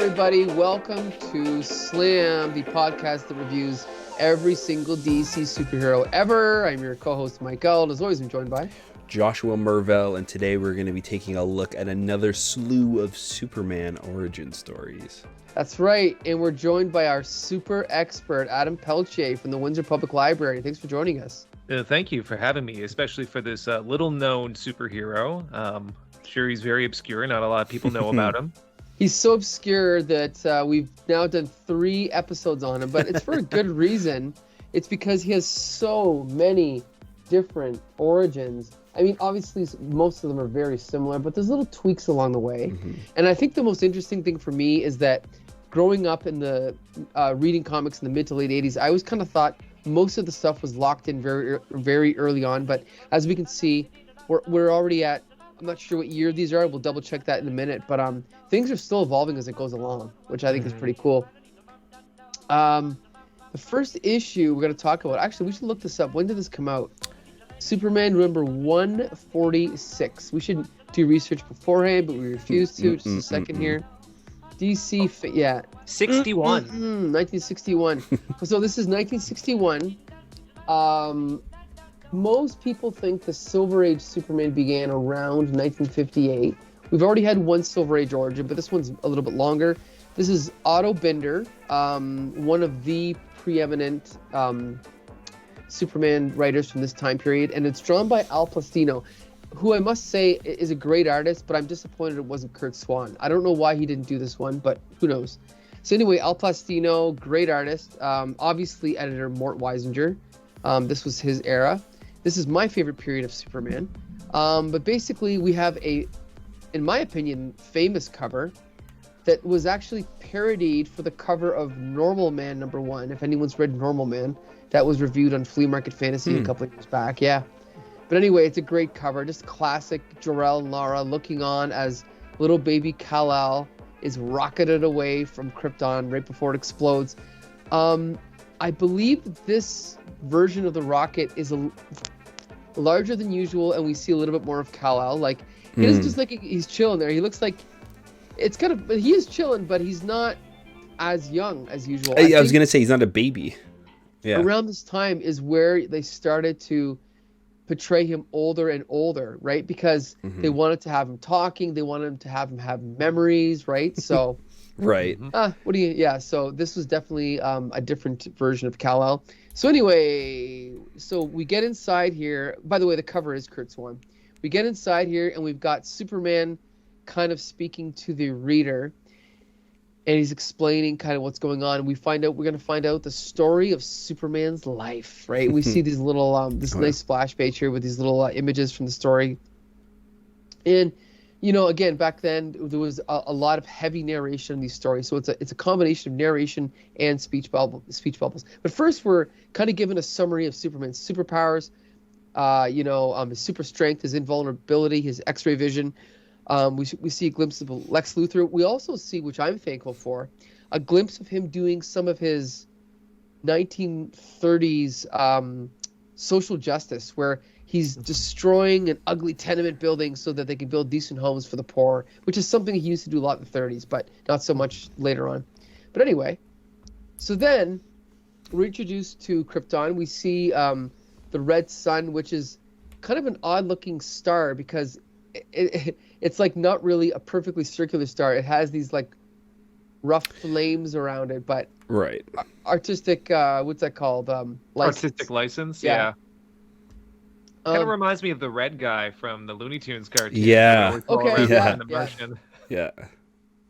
everybody. Welcome to Slam, the podcast that reviews every single DC superhero ever. I'm your co-host, Mike Eld. As always, I'm joined by Joshua Mervell, and today we're going to be taking a look at another slew of Superman origin stories. That's right, and we're joined by our super expert, Adam Peltier from the Windsor Public Library. Thanks for joining us. Thank you for having me, especially for this little-known superhero. Sure, he's very obscure. Not a lot of people know about him. He's so obscure that we've now done 3 episodes on him, but it's for a good reason. It's because he has so many different origins. I mean, obviously, most of them are very similar, but there's little tweaks along the way. Mm-hmm. And I think the most interesting thing for me is that growing up in the reading comics in the mid to late 80s, I always kind of thought most of the stuff was locked in very, very early on. But as we can see, we're already at, I'm not sure what year these are. We'll double check that in a minute. But things are still evolving as it goes along, which I think is pretty cool. The first issue we're going to talk about, actually, we should look this up. When did this come out? Superman number 146. We should do research beforehand, but we refuse to. Just a second here. DC, 61. 1961. So this is 1961. Most people think the Silver Age Superman began around 1958. We've already had one Silver Age origin, but this one's a little bit longer. This is Otto Binder, one of the preeminent Superman writers from this time period, and it's drawn by Plastino, who I must say is a great artist, but I'm disappointed it wasn't Curt Swan. I don't know why he didn't do this one, but who knows. So anyway, Plastino, great artist, obviously editor Mort Weisinger. This was his era. This is my favorite period of Superman. But basically we have a, in my opinion, famous cover that was actually parodied for the cover of Normal Man #1. If anyone's read Normal Man, that was reviewed on Flea Market Fantasy a couple of years back. Yeah. But anyway, it's a great cover. Just classic Jor-El and Lara looking on as little baby Kal-El is rocketed away from Krypton right before it explodes. I believe this version of the rocket is larger than usual, and we see a little bit more of Kal-El. Like, he doesn't just like he's chilling there. He looks like it's kind of, he is chilling, but he's not as young as usual. I was gonna say he's not a baby. Yeah. Around this time is where they started to portray him older and older, right? Because they wanted to have him talking, they wanted to have him have memories, right? So, right. So this was definitely a different version of Kal-El. So anyway, so we get inside here. By the way, the cover is Curt Swan. We get inside here, and we've got Superman kind of speaking to the reader, and he's explaining kind of what's going on. And we're going to find out the story of Superman's life, right? We see these little, nice splash page here with these little images from the story. And, you know, again, back then there was a lot of heavy narration in these stories. So it's a combination of narration and speech bubbles. But first, we're kind of given a summary of Superman's superpowers. His super strength, his invulnerability, his X-ray vision. We see a glimpse of Lex Luthor. We also see, which I'm thankful for, a glimpse of him doing some of his 1930s social justice, where he's destroying an ugly tenement building so that they can build decent homes for the poor, which is something he used to do a lot in the 30s, but not so much later on. But anyway, so then we're introduced to Krypton. We see the red sun, which is kind of an odd-looking star because it's like not really a perfectly circular star. It has these like rough flames around it, but right. Artistic, what's that called? Artistic license. Yeah. Kind of reminds me of the red guy from the Looney Tunes cartoon. Yeah. Okay. Yeah.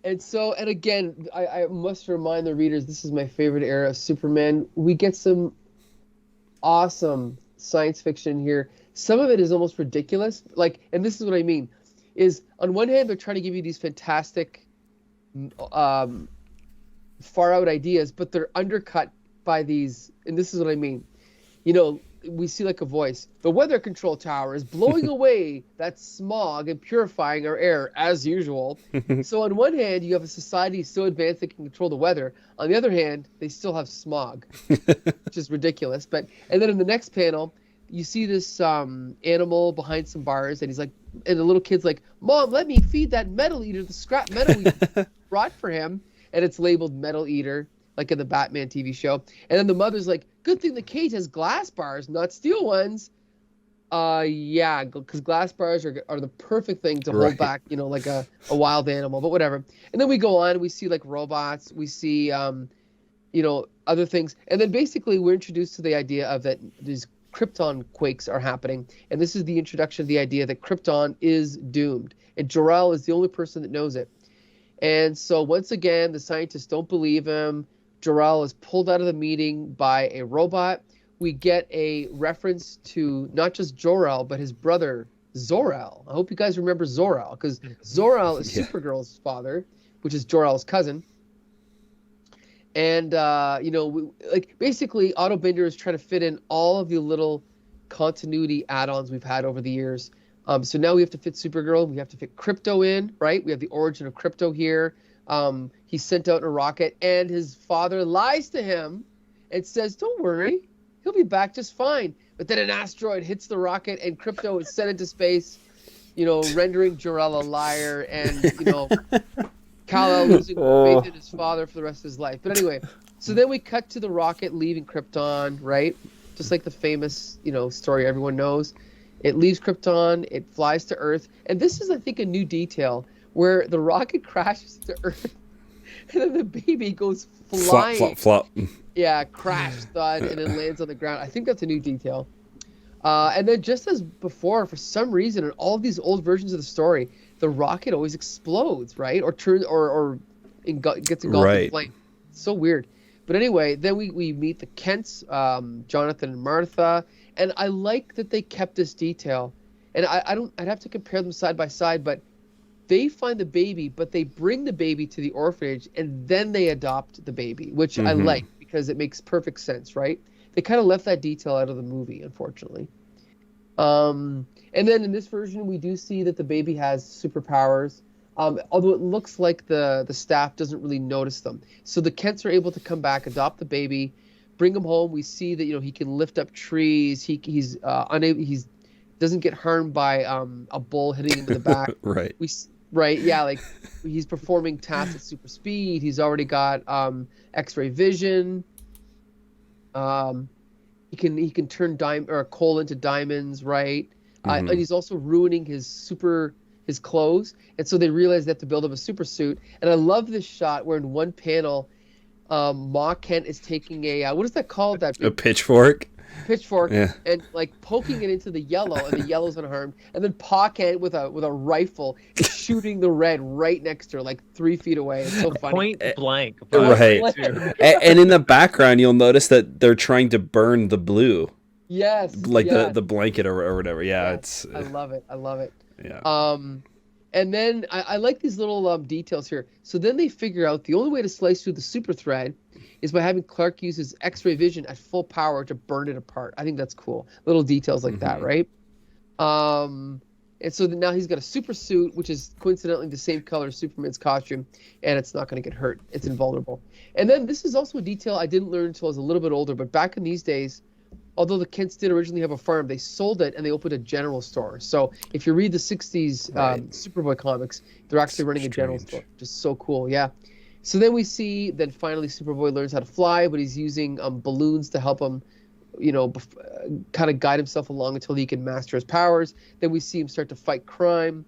And so, and again, I must remind the readers, this is my favorite era of Superman. We get some awesome science fiction here. Some of it is almost ridiculous. Like, and this is what I mean, is on one hand, they're trying to give you these fantastic, far out ideas, but they're undercut by these, and this is what I mean. You know, we see like a voice. The weather control tower is blowing away that smog and purifying our air as usual. So on one hand, you have a society so advanced they can control the weather. On the other hand, they still have smog, which is ridiculous. And then in the next panel, you see this animal behind some bars, and he's like, and the little kid's like, "Mom, let me feed that metal eater the scrap metal we brought for him." and it's labeled Metal Eater, like in the Batman TV show. And then the mother's like, good thing the cage has glass bars, not steel ones. Yeah, because glass bars are the perfect thing to hold back, like a wild animal, but whatever. And then we go on, we see like robots, we see, other things. And then basically we're introduced to the idea of that these Krypton quakes are happening. And this is the introduction of the idea that Krypton is doomed. And Jor-El is the only person that knows it. And so once again, the scientists don't believe him. Jor-El is pulled out of the meeting by a robot. We get a reference to not just Jor-El, but his brother, Zor-El. I hope you guys remember Zor-El, because Zor-El is Supergirl's father, which is Jor-El's cousin. And, basically, Otto Binder is trying to fit in all of the little continuity add-ons we've had over the years. So now we have to fit Supergirl. We have to fit Crypto in, right? We have the origin of Crypto here. He's sent out in a rocket, and his father lies to him and says, don't worry, he'll be back just fine. But then an asteroid hits the rocket, and Crypto is sent into space, rendering Jor-El a liar, and, Kal-El losing faith in his father for the rest of his life. But anyway, so then we cut to the rocket leaving Krypton, right? Just like the famous, story everyone knows. It leaves Krypton, it flies to Earth, and this is, I think, a new detail where the rocket crashes to Earth, and then the baby goes flying. Flop, flop, flop. Yeah, crash, thud, and then lands on the ground. I think that's a new detail. And then just as before, for some reason, in all of these old versions of the story, the rocket always explodes, right? Or turns, or gets engulfed in flame. It's so weird. But anyway, then we meet the Kents, Jonathan and Martha, and I like that they kept this detail. And I'd have to compare them side by side, but they find the baby, but they bring the baby to the orphanage, and then they adopt the baby, which I like because it makes perfect sense, right? They kind of left that detail out of the movie, unfortunately. And then in this version, we do see that the baby has superpowers, although it looks like the staff doesn't really notice them. So the Kents are able to come back, adopt the baby, bring him home. We see that he can lift up trees. He's unable. He's doesn't get harmed by a bull hitting him in the back. Right. Yeah, like he's performing tasks at super speed. He's already got X-ray vision. He can turn coal into diamonds, right? And he's also ruining his clothes, and so they realize they have to build him a super suit. And I love this shot where in one panel, Ma Kent is taking a what is that called? A pitchfork. And like poking it into the yellow, and the yellow's unharmed. And then Pa Kent with a rifle is shooting the red right next to her, like 3 feet away. It's so funny. Point blank. Right. And in the background, you'll notice that they're trying to burn the blue. Yes. Like the blanket or whatever. Yeah, yes. I love it. Yeah. And then I like these little details here. So then they figure out the only way to slice through the super thread is by having Clark use his X-ray vision at full power to burn it apart. I think that's cool. Little details like that, right? And so now he's got a super suit, which is coincidentally the same color as Superman's costume, and it's not going to get hurt. It's invulnerable. And then this is also a detail I didn't learn until I was a little bit older, but back in these days, although the Kents did originally have a farm, they sold it and they opened a general store. So if you read the 60s Superboy comics, they're actually running a general store, which is so cool. Yeah. So then we see that finally Superboy learns how to fly, but he's using balloons to help him, kind of guide himself along until he can master his powers. Then we see him start to fight crime.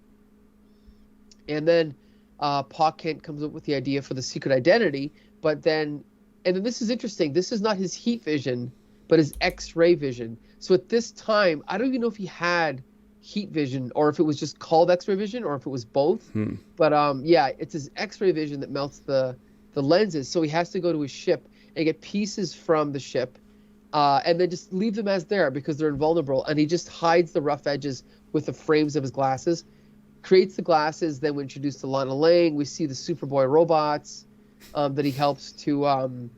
And then Pa Kent comes up with the idea for the secret identity. And then this is interesting. This is not his heat vision, but his X-ray vision. So at this time, I don't even know if he had heat vision or if it was just called X-ray vision or if it was both. But it's his X-ray vision that melts the lenses. So he has to go to his ship and get pieces from the ship and then just leave them as there because they're invulnerable. And he just hides the rough edges with the frames of his glasses, creates the glasses. Then we introduce to Lana Lang. We see the Superboy robots that he helps to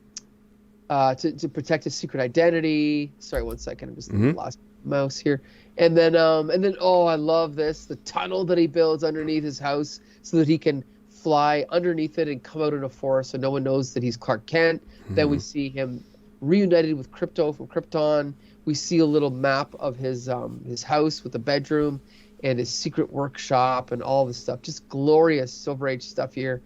protect his secret identity. Sorry, 1 second. I'm just lost mouse here. And then I love this, the tunnel that he builds underneath his house so that he can fly underneath it and come out in a forest so no one knows that he's Clark Kent. Then we see him reunited with Crypto from Krypton. We see a little map of his house with the bedroom and his secret workshop and all this stuff. Just glorious Silver Age stuff here.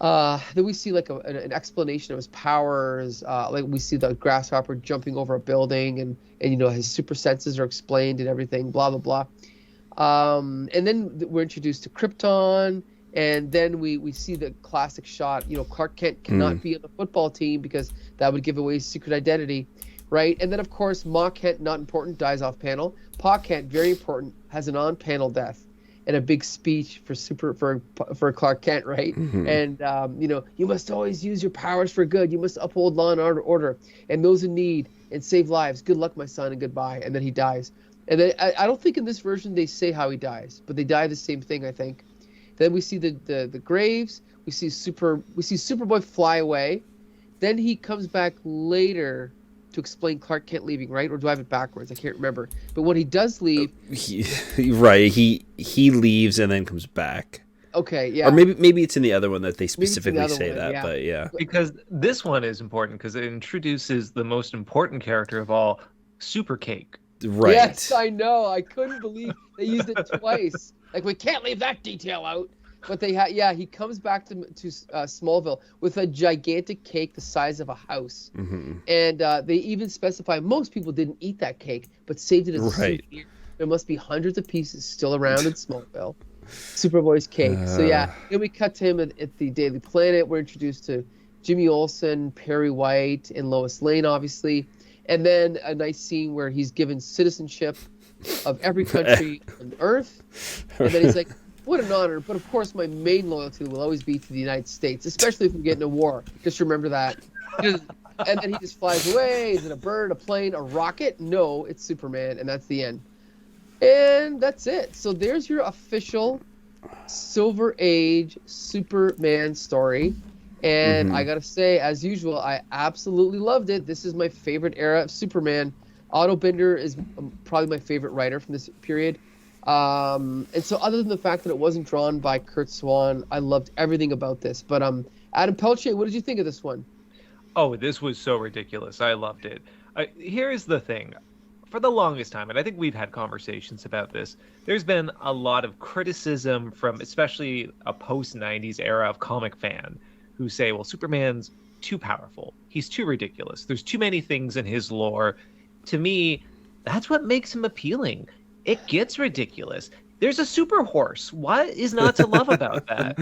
Then we see like an explanation of his powers. Like we see the grasshopper jumping over a building, and his super senses are explained and everything. Blah blah blah. And then we're introduced to Krypton, and then we see the classic shot. Clark Kent cannot be on the football team because that would give away his secret identity, right? And then of course Ma Kent, not important, dies off panel. Pa Kent, very important, has an on panel death. And a big speech for Clark Kent, right? Mm-hmm. And you must always use your powers for good. You must uphold law and order, and those in need, and save lives. Good luck, my son, and goodbye. And then he dies. And then I don't think in this version they say how he dies, but they die the same thing, I think. Then we see the graves. We see Superboy fly away. Then he comes back later to explain Clark Kent leaving, right? Or do I have it backwards? I can't remember. But when he does leave, he leaves and then comes back. Okay, yeah. Or maybe it's in the other one that they specifically say one, that, yeah. but yeah. Because this one is important because it introduces the most important character of all, Super Cake. Right. Yes, I know. I couldn't believe they used it twice. Like, we can't leave that detail out. But he comes back to Smallville with a gigantic cake the size of a house. Mm-hmm. And they even specify most people didn't eat that cake, but saved it as a souvenir. There must be hundreds of pieces still around in Smallville. Superboy's cake. So yeah, then we cut to him at the Daily Planet. We're introduced to Jimmy Olsen, Perry White, and Lois Lane, obviously. And then a nice scene where he's given citizenship of every country on Earth. And then he's like, what an honor. But of course, my main loyalty will always be to the United States, especially if we get in a war. Just remember that. And then he just flies away. Is it a bird, a plane, a rocket? No, it's Superman. And that's the end. And that's it. So there's your official Silver Age Superman story. And I got to say, as usual, I absolutely loved it. This is my favorite era of Superman. Otto Binder is probably my favorite writer from this period. And so other than the fact that it wasn't drawn by Curt Swan, I loved everything about this. But Adam Peltier, what did you think of this one? Oh, this was so ridiculous. I loved it. Here's the thing. For the longest time, and I think we've had conversations about this, there's been a lot of criticism from especially a post-90s era of comic fan who say, well, Superman's too powerful. He's too ridiculous. There's too many things in his lore. To me, that's what makes him appealing. It gets ridiculous. There's a super horse. What is not to love about that?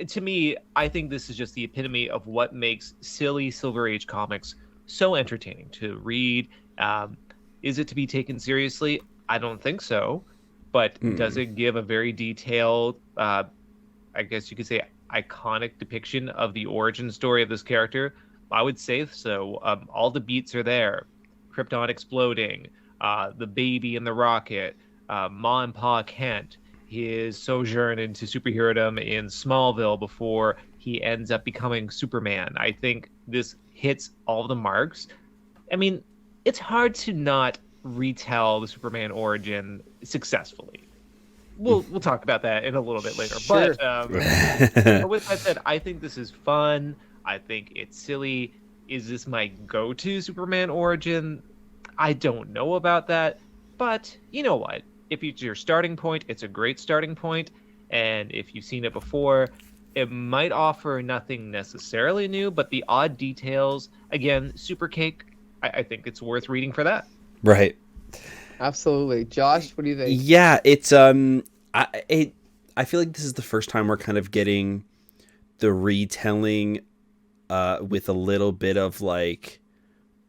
To me, I think this is just the epitome of what makes silly Silver Age comics so entertaining to read. Is it to be taken seriously? I don't think so. But does it give a very detailed, I guess you could say, iconic depiction of the origin story of this character? I would say so. All the beats are there. Krypton exploding, the baby in the rocket, Ma and Pa Kent, his sojourn into superherodom in Smallville before he ends up becoming Superman. I think this hits all the marks. I mean, it's hard to not retell the Superman origin successfully. We'll talk about that in a little bit later. Sure. But with that said, I think this is fun. I think it's silly. Is this my go-to Superman origin? I don't know about that. But you know what? If it's your starting point, it's a great starting point. And if you've seen it before, it might offer nothing necessarily new, but the odd details, again, Super Cake, I think it's worth reading for that. Right. Absolutely. Josh, what do you think? Yeah, it's I feel like this is the first time we're kind of getting the retelling with a little bit of like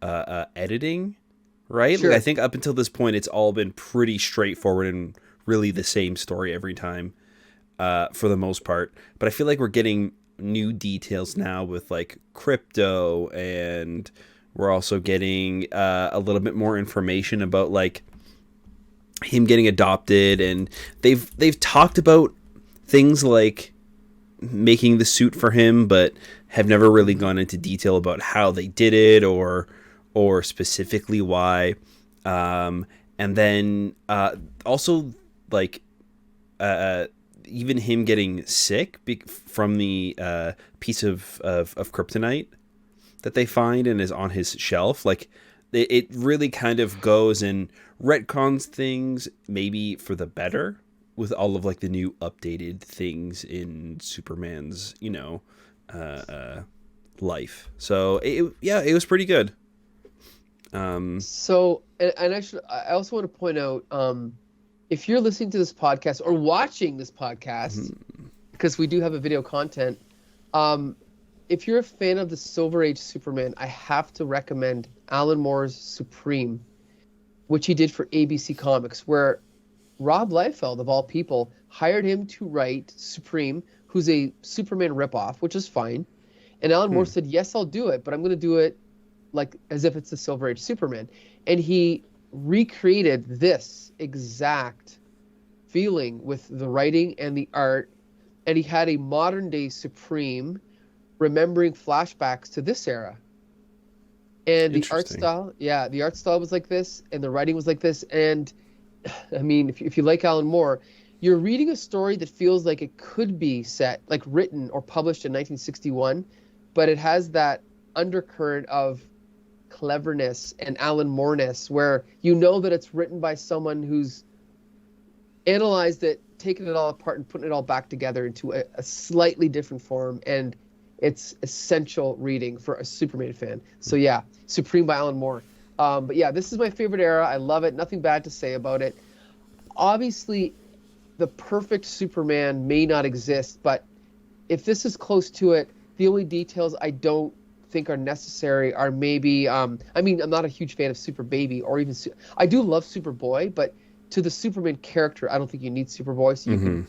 editing, right? Sure. Like, I think up until this point it's all been pretty straightforward and really the same story every time for the most part. But I feel like we're getting new details now with like crypto, and we're also getting a little bit more information about like him getting adopted, and they've talked about things like making the suit for him, but have never really gone into detail about how they did it or specifically why. And then also like even him getting sick from the piece of kryptonite that they find and is on his shelf. Like it really kind of goes and retcons things maybe for the better with all of like the new updated things in Superman's, life. So it was pretty good. So, and I also want to point out, if you're listening to this podcast or watching this podcast, because we do have a video content, if you're a fan of the Silver Age Superman, I have to recommend Alan Moore's Supreme, which he did for ABC Comics, where Rob Liefeld, of all people, hired him to write Supreme, who's a Superman ripoff, which is fine. And Alan Moore said, yes, I'll do it, but I'm going to do it like as if it's the Silver Age Superman. And he recreated this exact feeling with the writing and the art. And he had a modern day Supreme remembering flashbacks to this era. And the art style was like this, and the writing was like this. And I mean, if you like Alan Moore, you're reading a story that feels like it could be set, like written or published in 1961, but it has that undercurrent of cleverness and Alan Moore-ness, where you know that it's written by someone who's analyzed it, taken it all apart, and putting it all back together into a slightly different form. And it's essential reading for a Superman fan. So yeah, Supreme by Alan Moore. But yeah, this is my favorite era. I love it. Nothing bad to say about it. Obviously, the perfect Superman may not exist, but if this is close to it, the only details I don't think are necessary are maybe, I'm not a huge fan of Super Baby or even, I do love Superboy, but to the Superman character, I don't think you need Superboy, so you can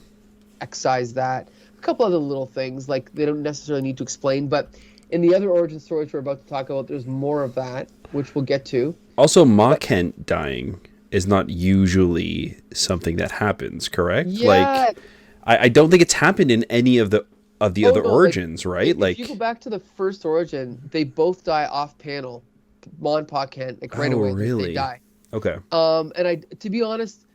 excise that. A couple other little things, like they don't necessarily need to explain, but in the other origin stories we're about to talk about, there's more of that, which we'll get to. Also, Ma Kent dying is not usually something that happens, correct? Yeah. Like, I don't think it's happened in any of the other origins, right? If you go back to the first origin, they both die off panel. Ma and Pa Kent, like right away, really? they die. Okay. And to be honest,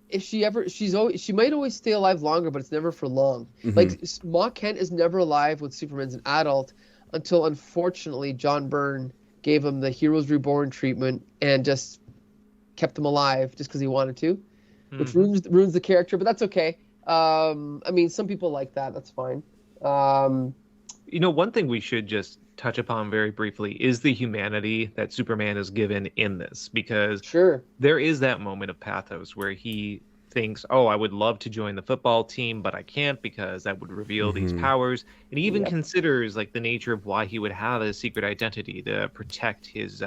if she might always stay alive longer, but it's never for long. Like Ma Kent is never alive when Superman's an adult until, unfortunately, John Byrne gave him the Heroes Reborn treatment and just kept him alive just because he wanted to, which ruins the character, but that's okay. Some people like that. That's fine. One thing we should just touch upon very briefly is the humanity that Superman is given in this, because there is that moment of pathos where he thinks, oh, I would love to join the football team, but I can't because that would reveal these powers. And he even considers like the nature of why he would have a secret identity to protect his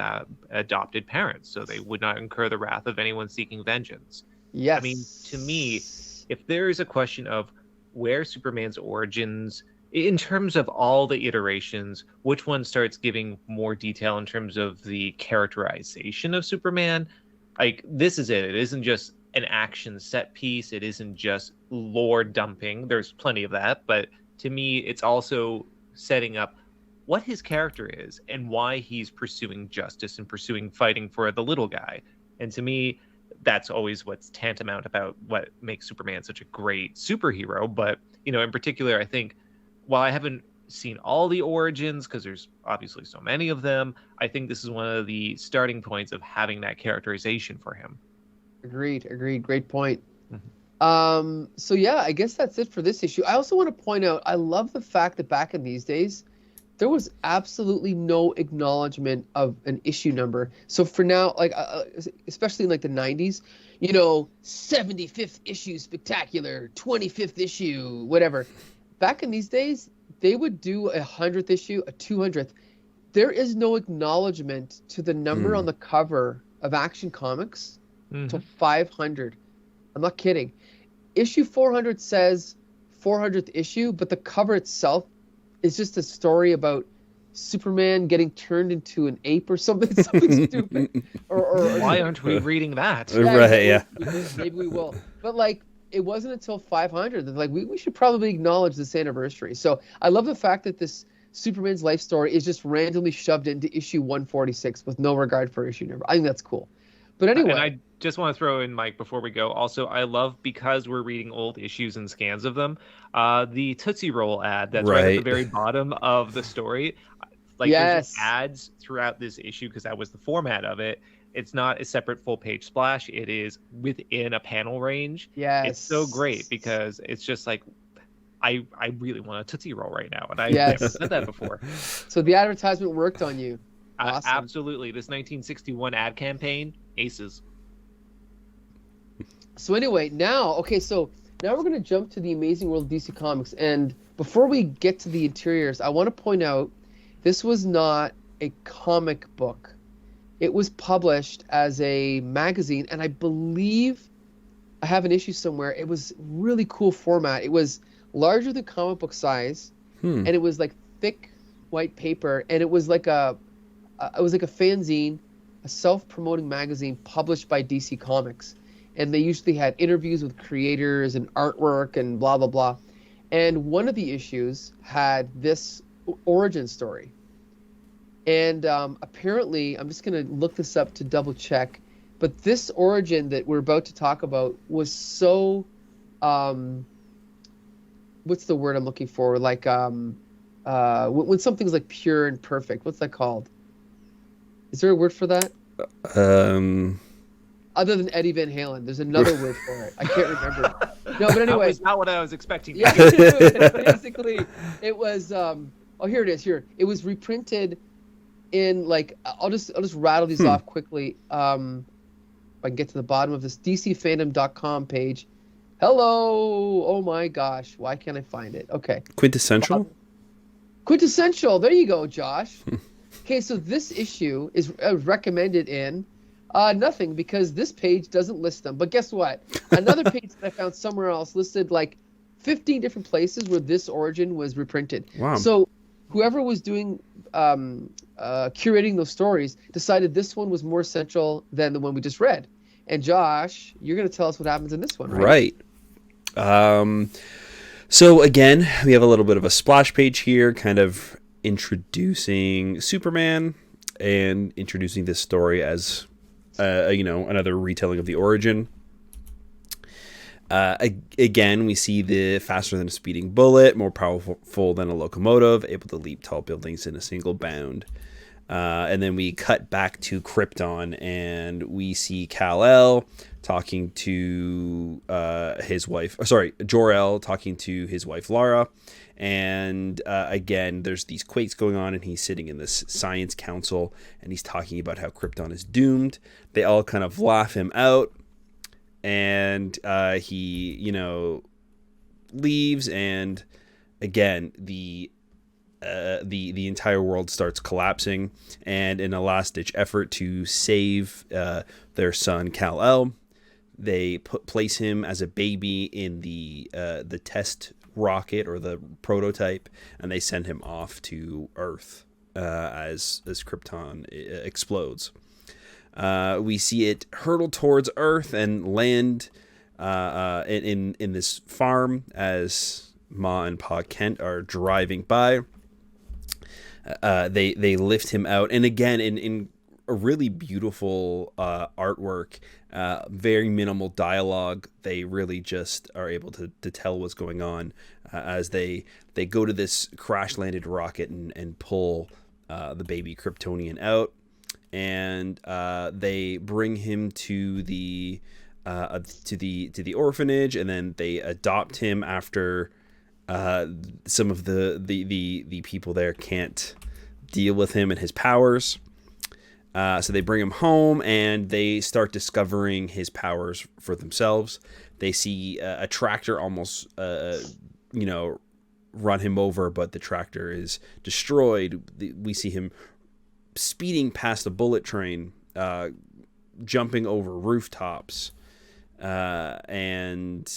adopted parents so they would not incur the wrath of anyone seeking vengeance. Yes. I mean, to me, if there is a question of where Superman's origins, in terms of all the iterations, which one starts giving more detail in terms of the characterization of Superman, like this is it. It isn't just an action set piece. It isn't just lore dumping. There's plenty of that. But to me, it's also setting up what his character is and why he's pursuing justice and pursuing fighting for the little guy. And to me, that's always what's tantamount about what makes Superman such a great superhero. But, in particular, I think while I haven't seen all the origins, because there's obviously so many of them, I think this is one of the starting points of having that characterization for him. Agreed. Great point. So yeah, I guess that's it for this issue. I also want to point out, I love the fact that back in these days, there was absolutely no acknowledgement of an issue number. So for now, like especially in like the 90s, 75th issue spectacular, 25th issue, whatever. Back in these days, they would do a 100th issue, a 200th. There is no acknowledgement to the number on the cover of Action Comics till 500. I'm not kidding. Issue 400 says 400th issue, but the cover itself is just a story about Superman getting turned into an ape or something stupid. Or why aren't we reading that? Maybe we will. But like, it wasn't until 500 that like we should probably acknowledge this anniversary. So I love the fact that this Superman's life story is just randomly shoved into issue 146 with no regard for issue number. I think that's cool. But anyway, and I just want to throw in, Mike, before we go, also I love, because we're reading old issues and scans of them, the Tootsie Roll ad that's right at the very bottom of the story. Like there's ads throughout this issue because that was the format of it. It's not a separate full page splash. It is within a panel range. Yes. It's so great because it's just like, I really want a Tootsie Roll right now. And I've Yes. never said that before. So the advertisement worked on you. Awesome. Absolutely. This 1961 ad campaign, aces. So anyway, now we're going to jump to the Amazing World of DC Comics. And before we get to the interiors, I want to point out this was not a comic book. It was published as a magazine, and I believe I have an issue somewhere. It was really cool format. It was larger than comic book size, and it was like thick white paper, and it was like a fanzine, a self-promoting magazine published by DC Comics. And they usually had interviews with creators and artwork and blah, blah, blah. And one of the issues had this origin story. And apparently, I'm just going to look this up to double check, but this origin that we're about to talk about was so, what's the word I'm looking for? Like, when something's like pure and perfect, what's that called? Is there a word for that? Other than Eddie Van Halen, there's another word for it. I can't remember. No, but anyway. That was not what I was expecting. Yeah, basically, it was. Here it is. Here, it was reprinted in like. I'll just rattle these off quickly. If I can get to the bottom of this DCFandom.com page. Hello. Oh my gosh. Why can't I find it? Okay. Quintessential. Quintessential. There you go, Josh. Okay, so this issue is recommended in. Nothing, because this page doesn't list them. But guess what? Another page that I found somewhere else listed like 15 different places where this origin was reprinted. Wow. So whoever was doing curating those stories decided this one was more essential than the one we just read. And Josh, you're going to tell us what happens in this one, right? Right. So again, we have a little bit of a splash page here, kind of introducing Superman and introducing this story as another retelling of the origin. Again, we see the faster than a speeding bullet, more powerful than a locomotive, able to leap tall buildings in a single bound. And then we cut back to Krypton, and we see Kal-El talking to his wife. Jor-El talking to his wife Lara. And again, there's these quakes going on, and he's sitting in this science council, and he's talking about how Krypton is doomed. They all kind of laugh him out, and he, leaves. And again, the entire world starts collapsing. And in a last-ditch effort to save their son Kal-El, they place him as a baby in the test rocket, or the prototype, and they send him off to Earth as Krypton explodes. We see it hurtle towards Earth and land in this farm as Ma and Pa Kent are driving by. They lift him out, and again in a really beautiful artwork, very minimal dialogue. They really just are able to tell what's going on as they go to this crash landed rocket and pull the baby Kryptonian out, and they bring him to the orphanage, and then they adopt him after some of the people there can't deal with him and his powers. So they bring him home, and they start discovering his powers for themselves. They see a tractor almost, run him over, but the tractor is destroyed. We see him speeding past a bullet train, jumping over rooftops, and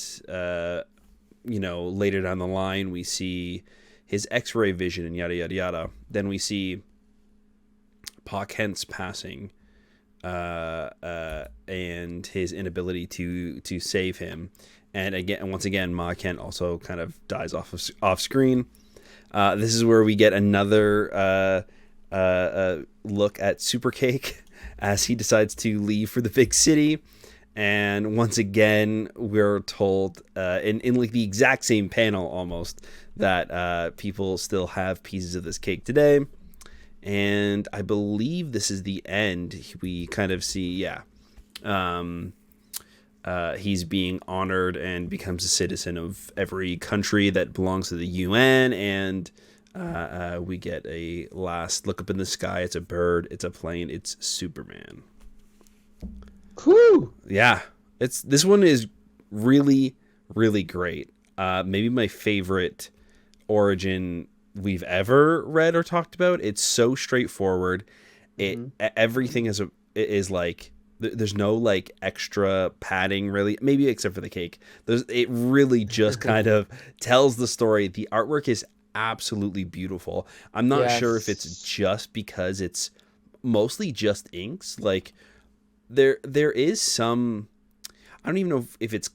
later down the line, we see his X-ray vision and yada yada yada. Then we see Pa Kent's passing, and his inability to save him, and once again, Ma Kent also kind of dies off screen. This is where we get another look at Supercake as he decides to leave for the big city, and once again, we're told in like the exact same panel almost that people still have pieces of this cake today. and I believe this is the end. We kind of see, he's being honored and becomes a citizen of every country that belongs to the UN, and we get a last look up in the sky. It's a bird, it's a plane, it's Superman. Whew. Yeah, this one is really, really great. Maybe my favorite origin we've ever read or talked about. It's so straightforward. Everything is like, there's no like extra padding really, maybe except for the cake. It really just kind of tells the story. The artwork is absolutely beautiful. I'm not sure if it's just because it's mostly just inks. Like there is some, I don't even know if it's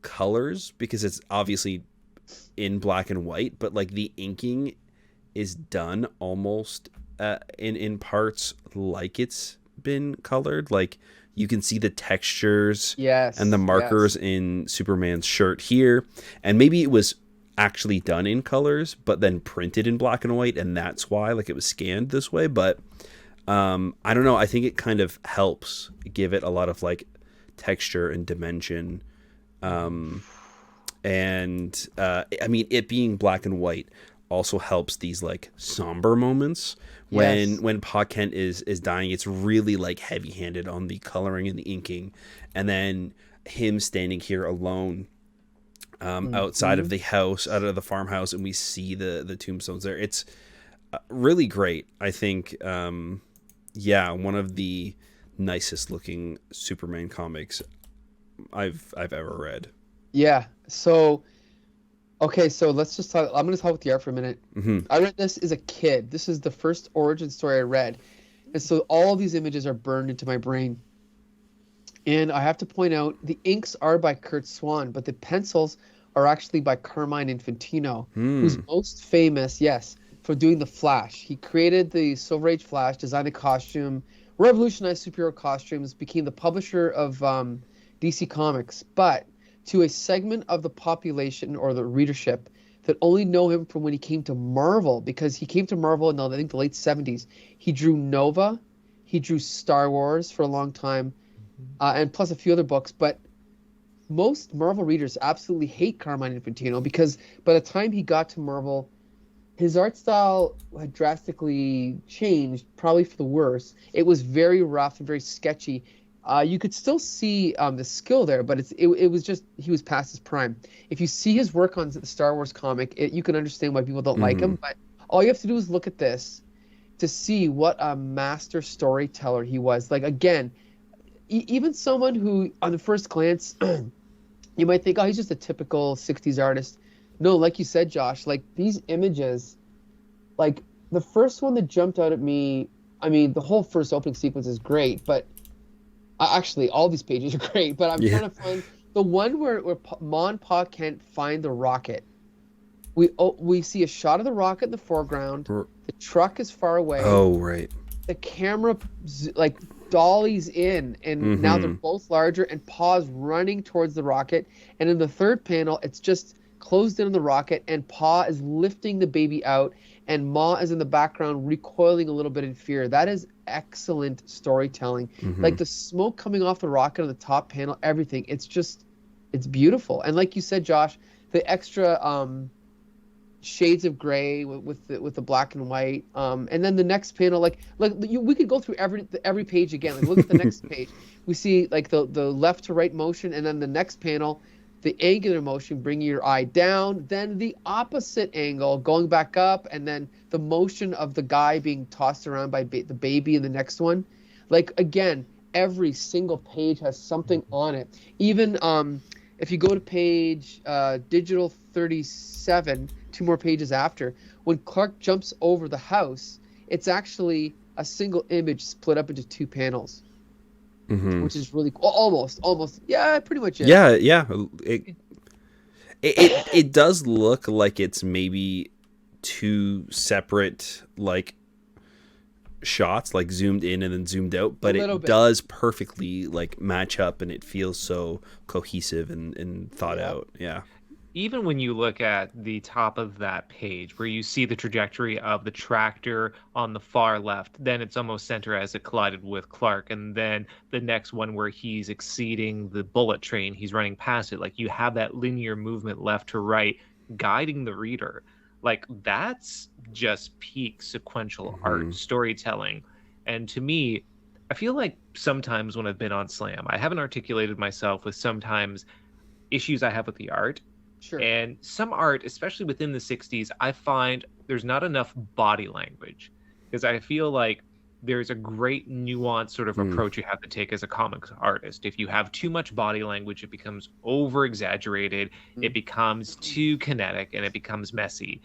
colors because it's obviously in black and white, but like the inking is done almost in parts like it's been colored. Like you can see the textures and the markers in Superman's shirt here, and maybe it was actually done in colors but then printed in black and white, and that's why like it was scanned this way. But I don't know, I think it kind of helps give it a lot of like texture and dimension. And I mean, it being black and white also helps these like somber moments when Pa Kent is dying. It's really like heavy-handed on the coloring and the inking, and then him standing here alone outside of the house, out of the farmhouse, and we see the tombstones there. It's really great. I think one of the nicest looking Superman comics I've ever read. Yeah. So, okay. So let's just talk. I'm going to talk with the art for a minute. I read this as a kid. This is the first origin story I read. And so all of these images are burned into my brain. And I have to point out, the inks are by Curt Swan, but the pencils are actually by Carmine Infantino, who's most famous, for doing the Flash. He created the Silver Age Flash, designed the costume, revolutionized superhero costumes, became the publisher of DC Comics, but to a segment of the population or the readership that only know him from when he came to Marvel, because he came to Marvel in, I think, the late 70s. He drew Nova, he drew Star Wars for a long time, and plus a few other books. But most Marvel readers absolutely hate Carmine Infantino because by the time he got to Marvel, his art style had drastically changed, probably for the worse. It was very rough and very sketchy. You could still see the skill there, but it was just, he was past his prime. If you see his work on the Star Wars comic, you can understand why people don't like him. But all you have to do is look at this to see what a master storyteller he was. Like, again, even someone who, on the first glance, you might think, oh, he's just a typical 60s artist. No, like you said, Josh, like these images, like the first one that jumped out at me, I mean, the whole first opening sequence is great, but actually, all these pages are great, but I'm trying to find the one where Ma and Pa Kent find the rocket. We see a shot of the rocket in the foreground. The truck is far away. Oh, right. The camera like dollies in, and now they're both larger, and Pa's running towards the rocket. And in the third panel, it's just closed in on the rocket, and Pa is lifting the baby out, and Ma is in the background recoiling a little bit in fear. That is excellent storytelling. Like the smoke coming off the rocket on the top panel, everything. It's beautiful. And like you said, Josh, the extra shades of gray with the black and white. And then the next panel, we could go through every page again. Like look at the next page. We see like the left to right motion, and then the next panel, the angular motion, bringing your eye down, then the opposite angle going back up, and then the motion of the guy being tossed around by the baby in the next one. Like, again, every single page has something on it. Even if you go to page digital 37, 2 more pages after, when Clark jumps over the house, it's actually a single image split up into 2 panels. Which is really cool. Almost. Yeah, pretty much is. Yeah. It does look like it's maybe 2 separate like shots, like zoomed in and then zoomed out, but it does perfectly like match up, and it feels so cohesive and thought out. Yeah. even when you look at the top of that page where you see the trajectory of the tractor on the far left, then it's almost center as it collided with Clark. And then the next one where he's exceeding the bullet train, he's running past it. Like, you have that linear movement left to right guiding the reader. Like, that's just peak sequential art storytelling. And to me, I feel like sometimes when I've been on Slam, I haven't articulated myself with sometimes issues I have with the art. Sure. And some art, especially within the 60s, I find there's not enough body language, because I feel like there's a great nuanced sort of approach you have to take as a comics artist. If you have too much body language, it becomes over exaggerated, it becomes too kinetic, and it becomes messy.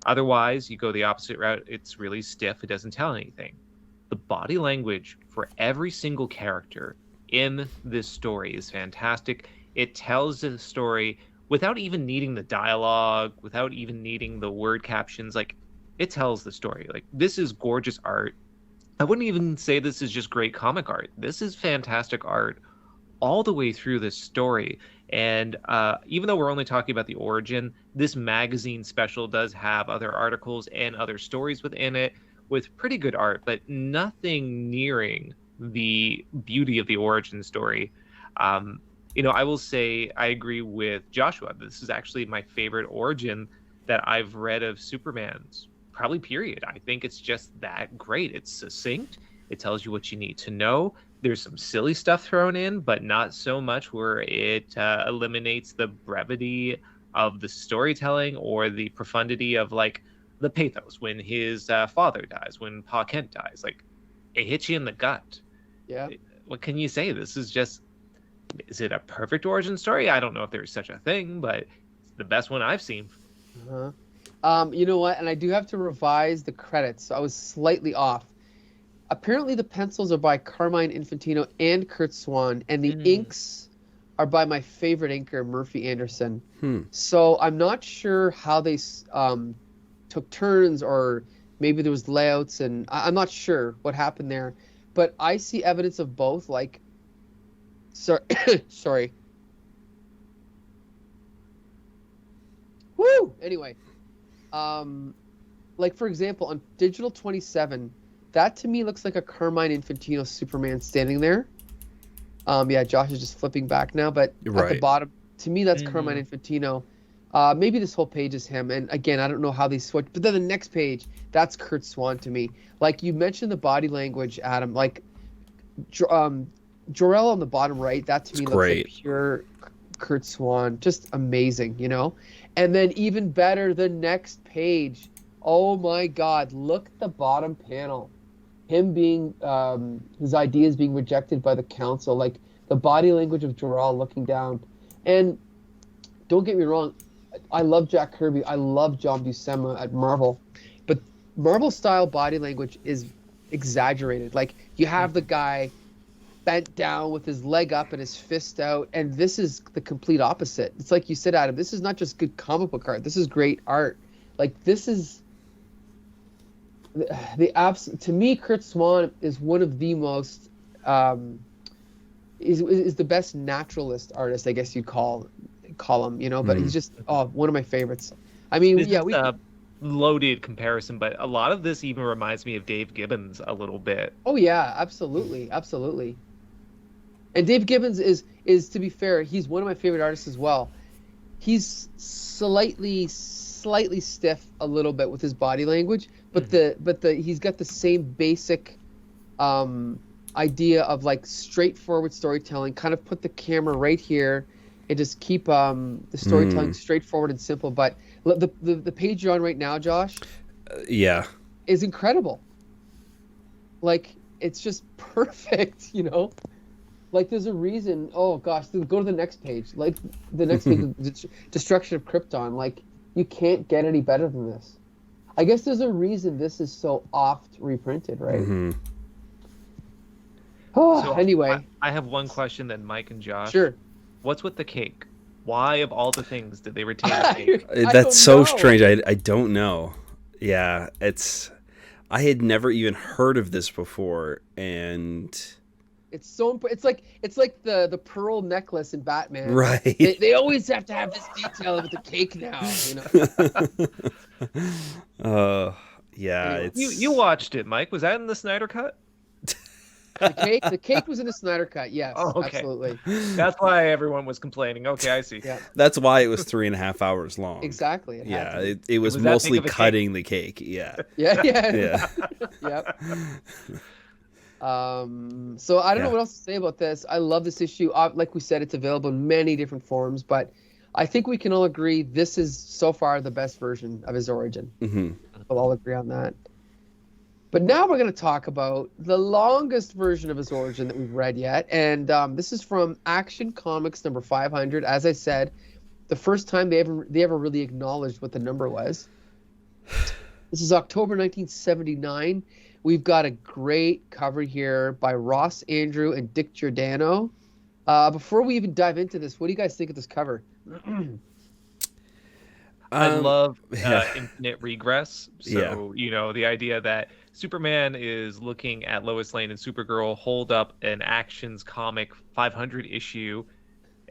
Otherwise, you go the opposite route, it's really stiff, it doesn't tell anything. The body language for every single character in this story is fantastic. It tells the story without even needing the dialogue, without even needing the word captions. Like, it tells the story. Like, this is gorgeous art. I wouldn't even say this is just great comic art. This is fantastic art all the way through this story. And even though we're only talking about the origin, this magazine special does have other articles and other stories within it with pretty good art, but nothing nearing the beauty of the origin story. I will say I agree with Joshua. This is actually my favorite origin that I've read of Superman's, probably period. I think it's just that great. It's succinct. It tells you what you need to know. There's some silly stuff thrown in, but not so much where it eliminates the brevity of the storytelling or the profundity of, like, the pathos when his father dies, when Pa Kent dies. Like, it hits you in the gut. Yeah. What can you say? This is just... Is it a perfect origin story? I don't know if there's such a thing, but it's the best one I've seen. You know what? And I do have to revise the credits. So I was slightly off. Apparently, the pencils are by Carmine Infantino and Curt Swan, and the inks are by my favorite inker, Murphy Anderson. So I'm not sure how they took turns, or maybe there was layouts, and I'm not sure what happened there. But I see evidence of both, like... Sorry. Woo! Anyway, like, for example, on Digital 27, that to me looks like a Carmine Infantino Superman standing there. Yeah, Josh is just flipping back now, but at the bottom, to me, that's Carmine Infantino. Maybe this whole page is him, and again, I don't know how they switch. But then the next page, that's Curt Swan to me. Like, you mentioned the body language, Adam. Like, Jor-El on the bottom right, that to me looks like pure Curt Swan. Just amazing, you know? And then even better, the next page. Oh my God, look at the bottom panel. Him being, his ideas being rejected by the council. Like, the body language of Jor-El looking down. And don't get me wrong, I love Jack Kirby. I love John Buscema at Marvel. But Marvel-style body language is exaggerated. Like, you have the guy bent down with his leg up and his fist out, and this is the complete opposite. It's like you said, Adam, this is not just good comic book art, this is great art. Like, this is to me, Curt Swan is one of the most is the best naturalist artist, I guess you'd call him, you know. But he's just one of my favorites. I mean, this is a loaded comparison, but a lot of this even reminds me of Dave Gibbons a little bit. Oh yeah, absolutely. And Dave Gibbons is, to be fair, he's one of my favorite artists as well. He's slightly stiff a little bit with his body language, but he's got the same basic idea of, like, straightforward storytelling. Kind of put the camera right here and just keep the storytelling straightforward and simple. But the page you're on right now, Josh, is incredible. Like, it's just perfect, you know. Like, there's a reason. Oh gosh, go to the next page. Like, the next page, Destruction of Krypton. Like, you can't get any better than this. I guess there's a reason this is so oft reprinted, right? So anyway, I have one question then, Mike and Josh. Sure. What's with the cake? Why, of all the things, did they retain the cake? That's so strange. I don't know. Yeah, I had never even heard of this before, and It's so it's like the pearl necklace in Batman. Right. They always have to have this detail with the cake now. Yeah, Anyway. it's You watched it, Mike. Was that in the Snyder Cut? The cake was in the Snyder Cut. Yes, Oh, okay. absolutely. That's why everyone was complaining. Okay, I see. Yeah, that's why it was 3.5 hours long. exactly. It had Yeah, to be. it was was that mostly big of a cake. cutting the cake. Yeah. Yeah. Yeah. Yep. So I don't know Yeah. what else to say about this. I love this issue. Like we said, it's available in many different forms, but I think we can all agree this is so far the best version of his origin. Hmm. We'll all agree on that. But now we're going to talk about the longest version of his origin that we've read yet, and this is from Action Comics number 500. As I said, the first time they ever really acknowledged what the number was. This is October 1979. We've got a great cover here by Ross Andrew and Dick Giordano. Before we even dive into this, what do you guys think of this cover? I love yeah. infinite regress. So, the idea that Superman is looking at Lois Lane and Supergirl hold up an Actions comic 500 issue,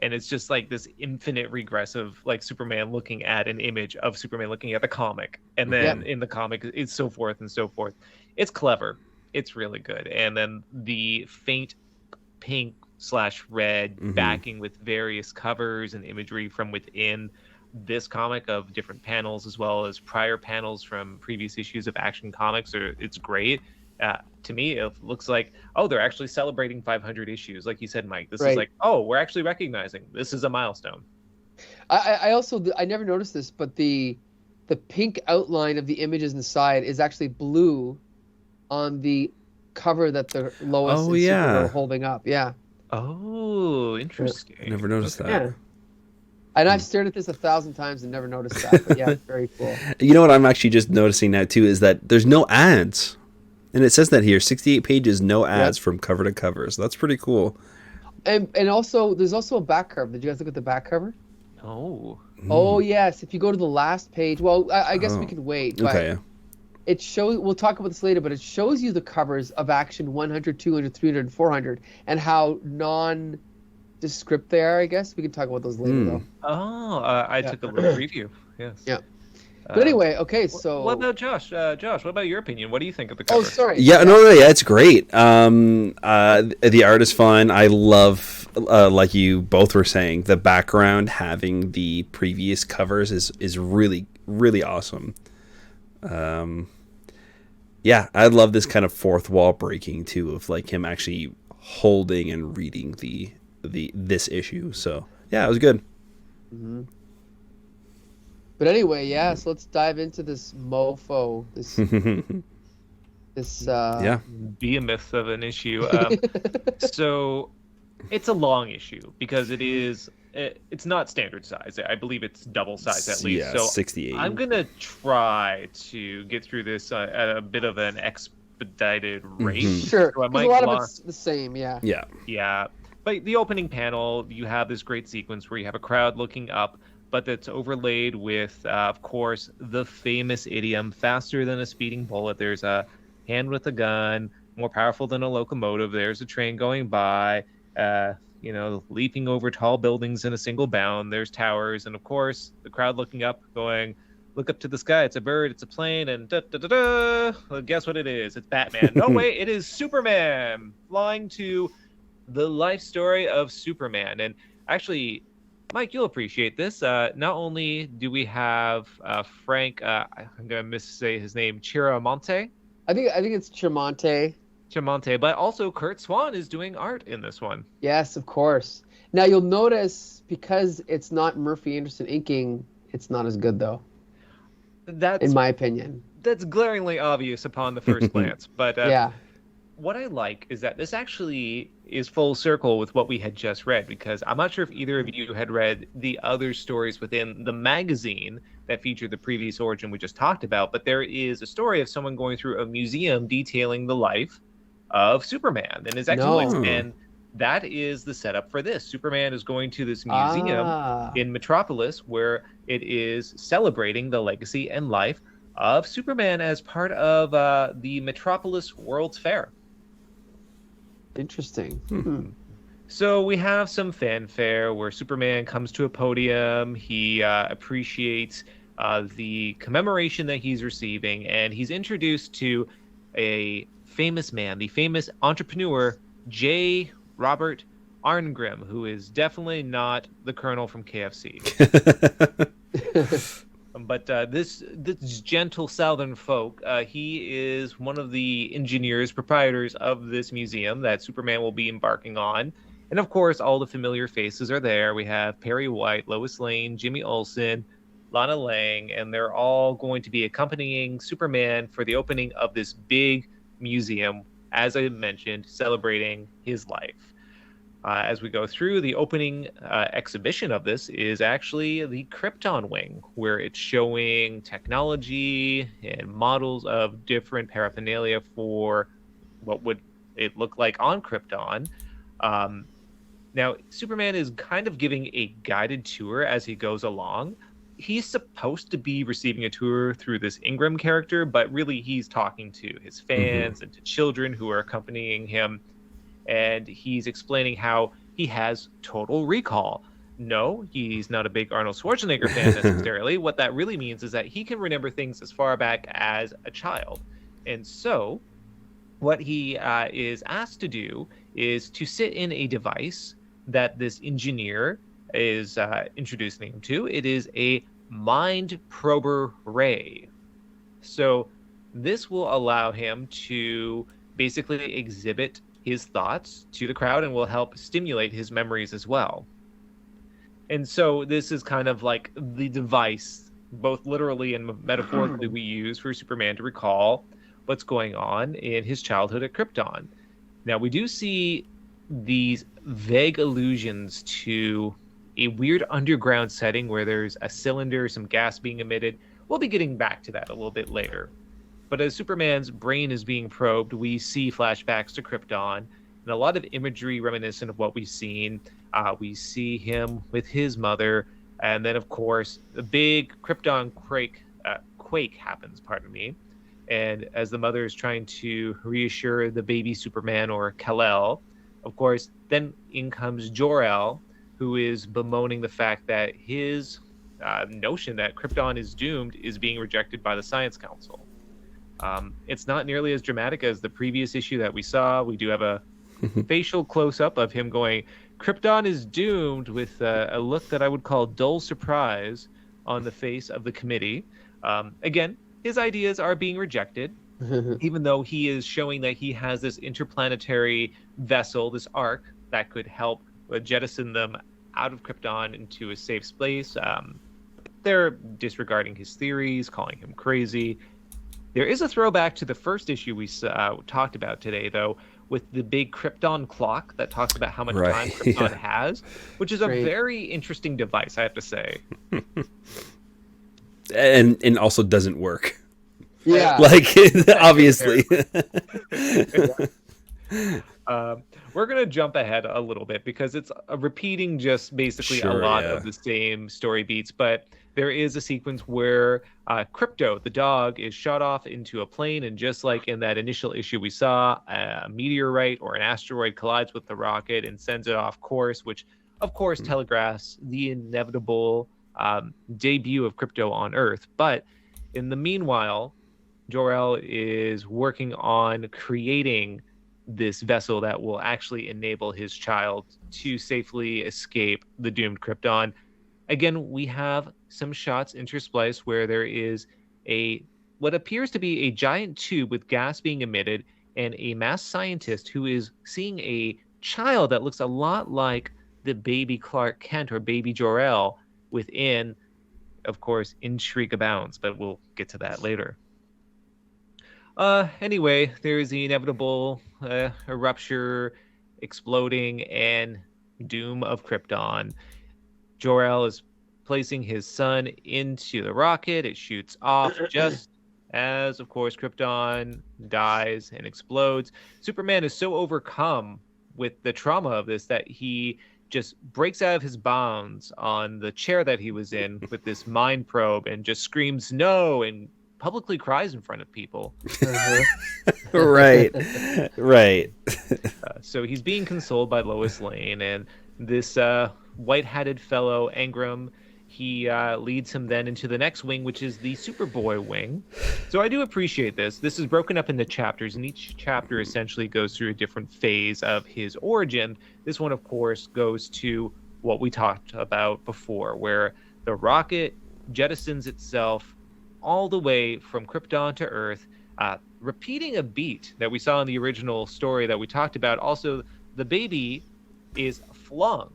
and it's just like this infinite regress of like Superman looking at an image of Superman looking at the comic, and then in the comic it's so forth and so forth. It's clever. It's really good. And then the faint pink / red backing with various covers and imagery from within this comic of different panels, as well as prior panels from previous issues of Action Comics. It's great. To me, it looks like, they're actually celebrating 500 issues. Like you said, Mike, this is like, we're actually recognizing this is a milestone. I never noticed this, but the pink outline of the images inside is actually blue on the cover that the Lois and Supergirl are holding up. Yeah. Oh, interesting. I never noticed that. Yeah. And I've stared at this 1,000 times and never noticed that. But yeah, it's very cool. You know what I'm actually just noticing now too is that there's no ads, and it says that here, 68 pages, no ads from cover to cover. So that's pretty cool. And also, there's also a back cover. Did you guys look at the back cover? Oh. Oh yes. If you go to the last page, well, I guess we can wait. But Okay. It shows. We'll talk about this later, but it shows you the covers of Action 100, 200, 300, and 400, and how nondescript they are. I guess we can talk about those later, though. Oh, I took a little preview. Yes. Yeah. But anyway, okay. So what about Josh? Josh, what about your opinion? What do you think of the cover? Oh, sorry. Yeah, no, yeah, it's great. The art is fun. I love, like you both were saying, the background having the previous covers is really, really awesome. Yeah, I love this kind of fourth wall breaking too, of like him actually holding and reading this issue. So yeah, it was good. Mm-hmm. But anyway, yeah. So let's dive into this mofo. This behemoth of an issue. So it's a long issue because it's not standard size. I believe it's double size at least. Yeah, so 68. I'm gonna try to get through this at a bit of an expedited rate. Sure, So I because might a lot gloss- of it's the same. Yeah. Yeah. Yeah, but the opening panel, you have this great sequence where you have a crowd looking up, but that's overlaid with, of course, the famous idiom, faster than a speeding bullet. There's a hand with a gun, more powerful than a locomotive. There's a train going by, leaping over tall buildings in a single bound. There's towers, and of course, the crowd looking up, going, look up to the sky. It's a bird, it's a plane, and da-da-da-da. Well, guess what it is? It's Batman. No, wait, it is Superman flying to the life story of Superman. And actually, Mike, you'll appreciate this. Not only do we have Frank, I'm going to missay his name, Chiaramonte, I think it's Chiaramonte. but also Curt Swan is doing art in this one. Yes, of course. Now you'll notice because it's not Murphy Anderson inking, it's not as good though. That's in my opinion. That's glaringly obvious upon the first glance. But yeah. What I like is that this actually is full circle with what we had just read, because I'm not sure if either of you had read the other stories within the magazine that featured the previous origin we just talked about, but there is a story of someone going through a museum detailing the life of Superman and his exploits. And that is the setup for this. Superman is going to this museum in Metropolis where it is celebrating the legacy and life of Superman as part of the Metropolis World's Fair. Interesting. So we have some fanfare where Superman comes to a podium. He appreciates the commemoration that he's receiving, and he's introduced to a famous man, the famous entrepreneur, J. Robert Arngrim, who is definitely not the Colonel from KFC. But this gentle Southern folk, he is one of the engineers, proprietors of this museum that Superman will be embarking on. And of course, all the familiar faces are there. We have Perry White, Lois Lane, Jimmy Olsen, Lana Lang, and they're all going to be accompanying Superman for the opening of this big museum, as I mentioned, celebrating his life. As we go through, the opening exhibition of this is actually the Krypton wing, where it's showing technology and models of different paraphernalia for what would it look like on Krypton. Now, Superman is kind of giving a guided tour as he goes along. He's supposed to be receiving a tour through this Ingram character, but really he's talking to his fans and to children who are accompanying him. And he's explaining how he has total recall. No, he's not a big Arnold Schwarzenegger fan necessarily. What that really means is that he can remember things as far back as a child. And so what he is asked to do is to sit in a device that this engineer is introducing him to. It is a mind prober ray. So this will allow him to basically exhibit his thoughts to the crowd and will help stimulate his memories as well. And so this is kind of like the device, both literally and metaphorically, we use for Superman to recall what's going on in his childhood at Krypton. Now, we do see these vague allusions to a weird underground setting where there's a cylinder, some gas being emitted. We'll be getting back to that a little bit later. But as Superman's brain is being probed, we see flashbacks to Krypton and a lot of imagery reminiscent of what we've seen. We see him with his mother, and then, of course, the big Krypton quake happens, pardon me. And as the mother is trying to reassure the baby Superman, or Kal-El, of course, then in comes Jor-El, who is bemoaning the fact that his notion that Krypton is doomed is being rejected by the Science Council. It's not nearly as dramatic as the previous issue that we saw. We do have a facial close-up of him going, Krypton is doomed, with a look that I would call dull surprise on the face of the committee. Again, his ideas are being rejected, even though he is showing that he has this interplanetary vessel, this ark, that could help jettison them out of Krypton into a safe space. They're disregarding his theories, calling him crazy. There is a throwback to the first issue we talked about today, though, with the big Krypton clock that talks about how much time Krypton has, which is a very interesting device, I have to say. and also doesn't work. Yeah. Like, obviously. We're going to jump ahead a little bit because it's repeating just basically a lot of the same story beats, but there is a sequence where Crypto, the dog, is shot off into a plane, and just like in that initial issue we saw, a meteorite or an asteroid collides with the rocket and sends it off course, which of course telegraphs the inevitable debut of Crypto on Earth. But in the meanwhile, Jor-El is working on creating this vessel that will actually enable his child to safely escape the doomed Krypton. Again, we have some shots interspliced where there is what appears to be a giant tube with gas being emitted, and a masked scientist who is seeing a child that looks a lot like the baby Clark Kent or baby Jor-El within. Of course, intrigue abounds, but we'll get to that later. Anyway, there's the inevitable rupture, exploding, and doom of Krypton. Jor-El is placing his son into the rocket. It shoots off just as, of course, Krypton dies and explodes. Superman is so overcome with the trauma of this that he just breaks out of his bounds on the chair that he was in with this mind probe and just screams no and publicly cries in front of people. Right. Right. So he's being consoled by Lois Lane, and this white-hatted fellow, Ingram, he leads him then into the next wing, which is the Superboy wing. So I do appreciate this. This is broken up into chapters, and each chapter essentially goes through a different phase of his origin. This one, of course, goes to what we talked about before, where the rocket jettisons itself all the way from Krypton to Earth, repeating a beat that we saw in the original story that we talked about. Also, the baby is flung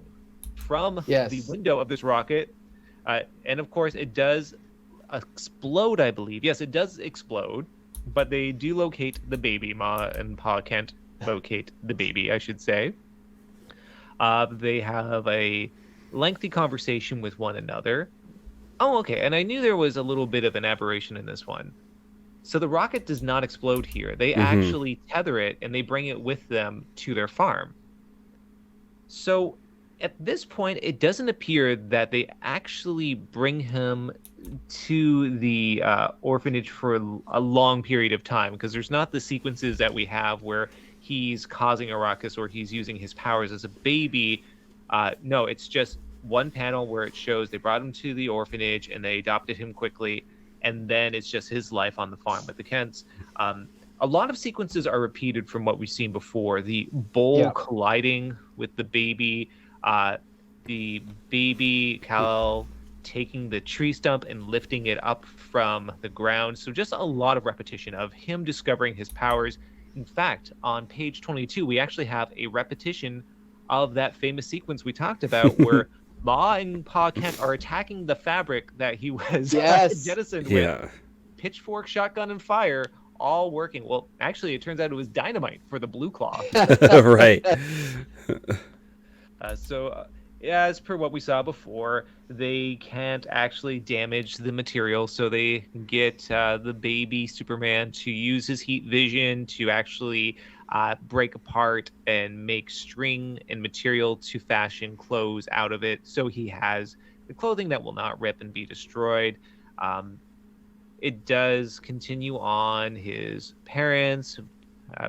from the window of this rocket. And of course, it does explode, I believe. Yes, it does explode, but they do locate the baby. Ma and Pa can't locate the baby, I should say. They have a lengthy conversation with one another. Oh, okay. And I knew there was a little bit of an aberration in this one. So the rocket does not explode here. They actually tether it and they bring it with them to their farm. So at this point, it doesn't appear that they actually bring him to the orphanage for a long period of time, because there's not the sequences that we have where he's causing a ruckus or he's using his powers as a baby. No, it's just one panel where it shows they brought him to the orphanage and they adopted him quickly, and then it's just his life on the farm with the Kents. A lot of sequences are repeated from what we've seen before. The bull colliding with the baby Kal-El taking the tree stump and lifting it up from the ground. So just a lot of repetition of him discovering his powers. In fact, on page 22, we actually have a repetition of that famous sequence we talked about where Ma and Pa Kent are attacking the fabric that he was jettisoned with. Pitchfork, shotgun, and fire, all working. Well, actually, it turns out it was dynamite for the Blue Claw. Right. So, as per what we saw before, they can't actually damage the material, so they get the baby Superman to use his heat vision to actually break apart and make string and material to fashion clothes out of it, so he has the clothing that will not rip and be destroyed. It does continue on. His parents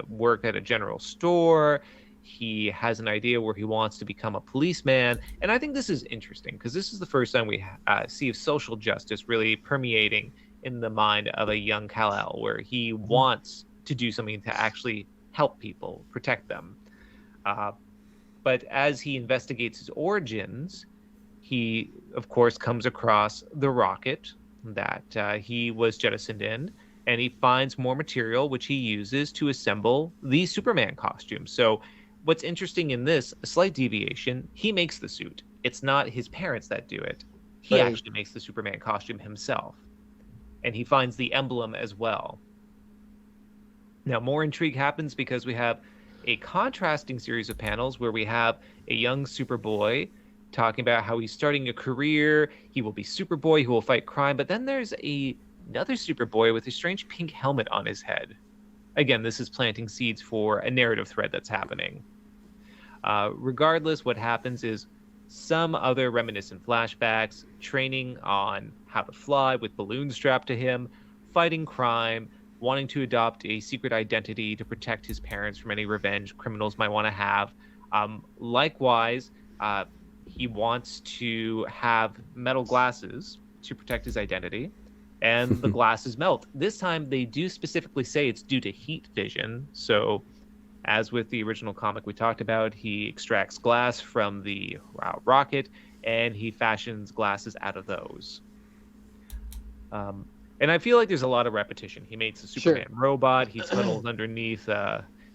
work at a general store. He has an idea where he wants to become a policeman. And I think this is interesting because this is the first time we see social justice really permeating in the mind of a young Kal-El, where he wants to do something to actually help people, protect them. But as he investigates his origins, he, of course, comes across the rocket that he was jettisoned in, and he finds more material, which he uses to assemble the Superman costume. So what's interesting in this, a slight deviation, he makes the suit. It's not his parents that do it. He actually makes the Superman costume himself. And he finds the emblem as well. Now, more intrigue happens because we have a contrasting series of panels where we have a young Superboy talking about how he's starting a career. He will be Superboy, he will fight crime. But then there's another Superboy with a strange pink helmet on his head. Again, this is planting seeds for a narrative thread that's happening. Regardless, what happens is some other reminiscent flashbacks, training on how to fly with balloons strapped to him, fighting crime, wanting to adopt a secret identity to protect his parents from any revenge criminals might want to have. Likewise, he wants to have metal glasses to protect his identity, and the glasses melt. This time, they do specifically say it's due to heat vision. So, as with the original comic we talked about, he extracts glass from the rocket, and he fashions glasses out of those. And I feel like there's a lot of repetition. He makes a Superman robot. He tunnels underneath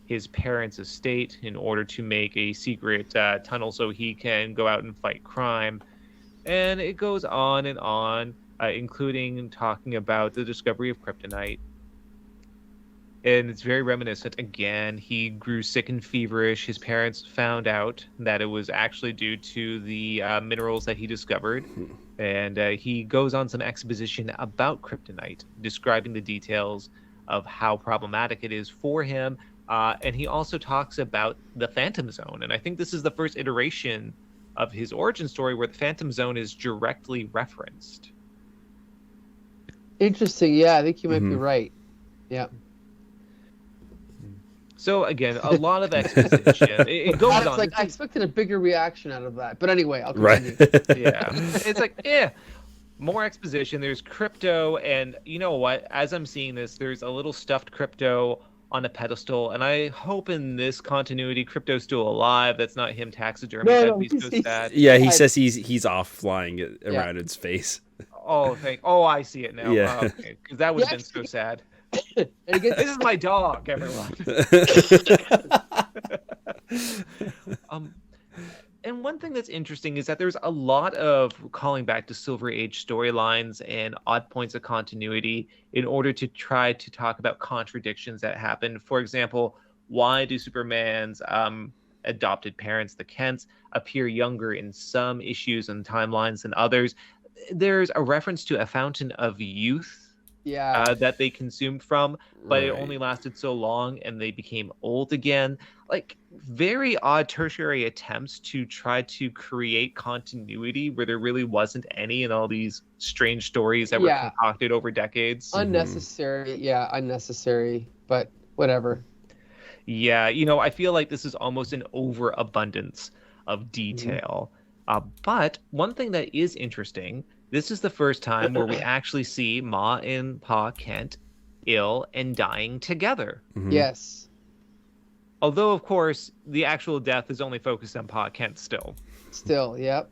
his parents' estate in order to make a secret tunnel so he can go out and fight crime. And it goes on and on, including talking about the discovery of kryptonite. And it's very reminiscent. Again, he grew sick and feverish. His parents found out that it was actually due to the minerals that he discovered. And he goes on some exposition about kryptonite, describing the details of how problematic it is for him. And he also talks about the Phantom Zone. And I think this is the first iteration of his origin story where the Phantom Zone is directly referenced. Interesting. Yeah, I think you might be right. Yeah. So again, a lot of exposition. It goes I was on. like, I expected a bigger reaction out of that. But anyway, I'll Right. continue. Yeah. It's like, more exposition. There's crypto, and you know what? As I'm seeing this, there's a little stuffed crypto on a pedestal, and I hope in this continuity, crypto's still alive. That's not him taxidermy. That'd be so sad. Yeah, he says he's off flying it around its face. Oh, I see it now. Yeah. Okay, because that would have been so sad. This is my dog, everyone. And one thing that's interesting is that there's a lot of calling back to Silver Age storylines and odd points of continuity in order to try to talk about contradictions that happen. For example, why do Superman's adopted parents, the Kents, appear younger in some issues and timelines than others? There's a reference to a fountain of youth that they consumed from, but it only lasted so long and they became old again. Like, very odd tertiary attempts to try to create continuity where there really wasn't any in all these strange stories that were concocted over decades. Unnecessary. Unnecessary, but whatever. Yeah, I feel like this is almost an overabundance of detail. But one thing that is interesting, this is the first time where we actually see Ma and Pa Kent ill and dying together. Yes. Although, of course, the actual death is only focused on Pa Kent still. Still, yep.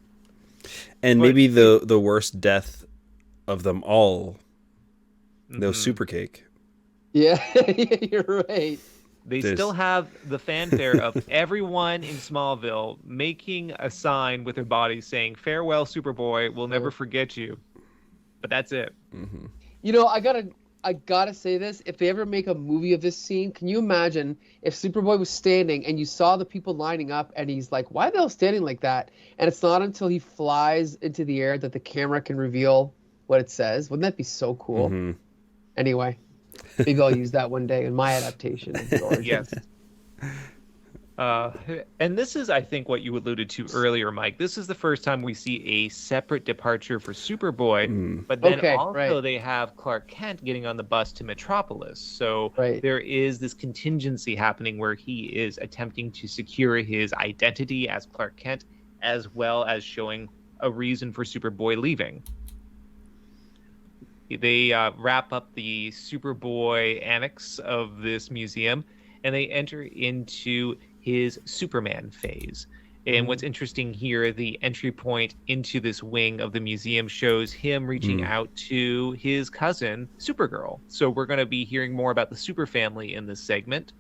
And maybe the worst death of them all, no Supercake. Yeah, you're right. They still have the fanfare of everyone in Smallville making a sign with their bodies saying, "Farewell, Superboy, we'll never forget you." But that's it. I gotta say this. If they ever make a movie of this scene, can you imagine if Superboy was standing and you saw the people lining up and he's like, why are they all standing like that? And it's not until he flies into the air that the camera can reveal what it says. Wouldn't that be so cool? Anyway, maybe I'll use that one day in my adaptation of the origin. Yes. And this is, I think, what you alluded to earlier, Mike. This is the first time we see a separate departure for Superboy, but then they have Clark Kent getting on the bus to Metropolis. So there is this contingency happening where he is attempting to secure his identity as Clark Kent, as well as showing a reason for Superboy leaving. They wrap up the Superboy annex of this museum, and they enter into his Superman phase. And what's interesting here, the entry point into this wing of the museum shows him reaching out to his cousin, Supergirl. So we're going to be hearing more about the Super Family in this segment.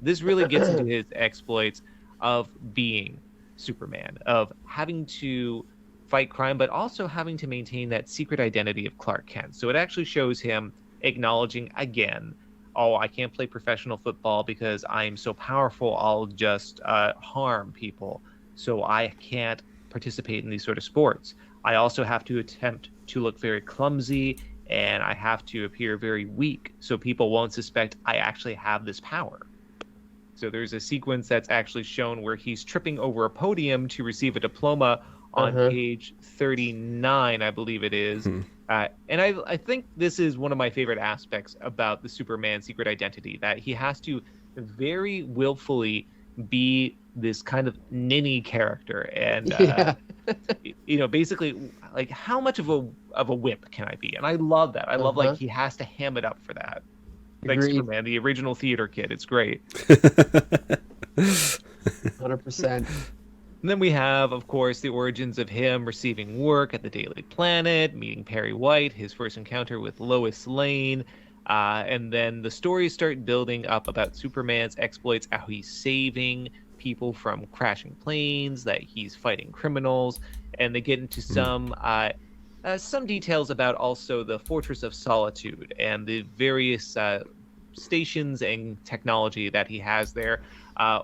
This really gets into his exploits of being Superman, of having to fight crime, but also having to maintain that secret identity of Clark Kent. So it actually shows him acknowledging again, oh, I can't play professional football because I'm so powerful, I'll just harm people. So I can't participate in these sort of sports. I also have to attempt to look very clumsy, and I have to appear very weak so people won't suspect I actually have this power. So there's a sequence that's actually shown where he's tripping over a podium to receive a diploma on page 39, I believe it is. And I think this is one of my favorite aspects about the Superman secret identity, that he has to very willfully be this kind of ninny character. And, basically, like, how much of a whip can I be? And I love that. I love, like, he has to ham it up for that. Like Superman, the original theater kid. It's great. 100%. And then we have, of course, the origins of him receiving work at the Daily Planet, meeting Perry White, his first encounter with Lois Lane, and then the stories start building up about Superman's exploits, how he's saving people from crashing planes, that he's fighting criminals, and they get into some details about also the Fortress of Solitude and the various stations and technology that he has there.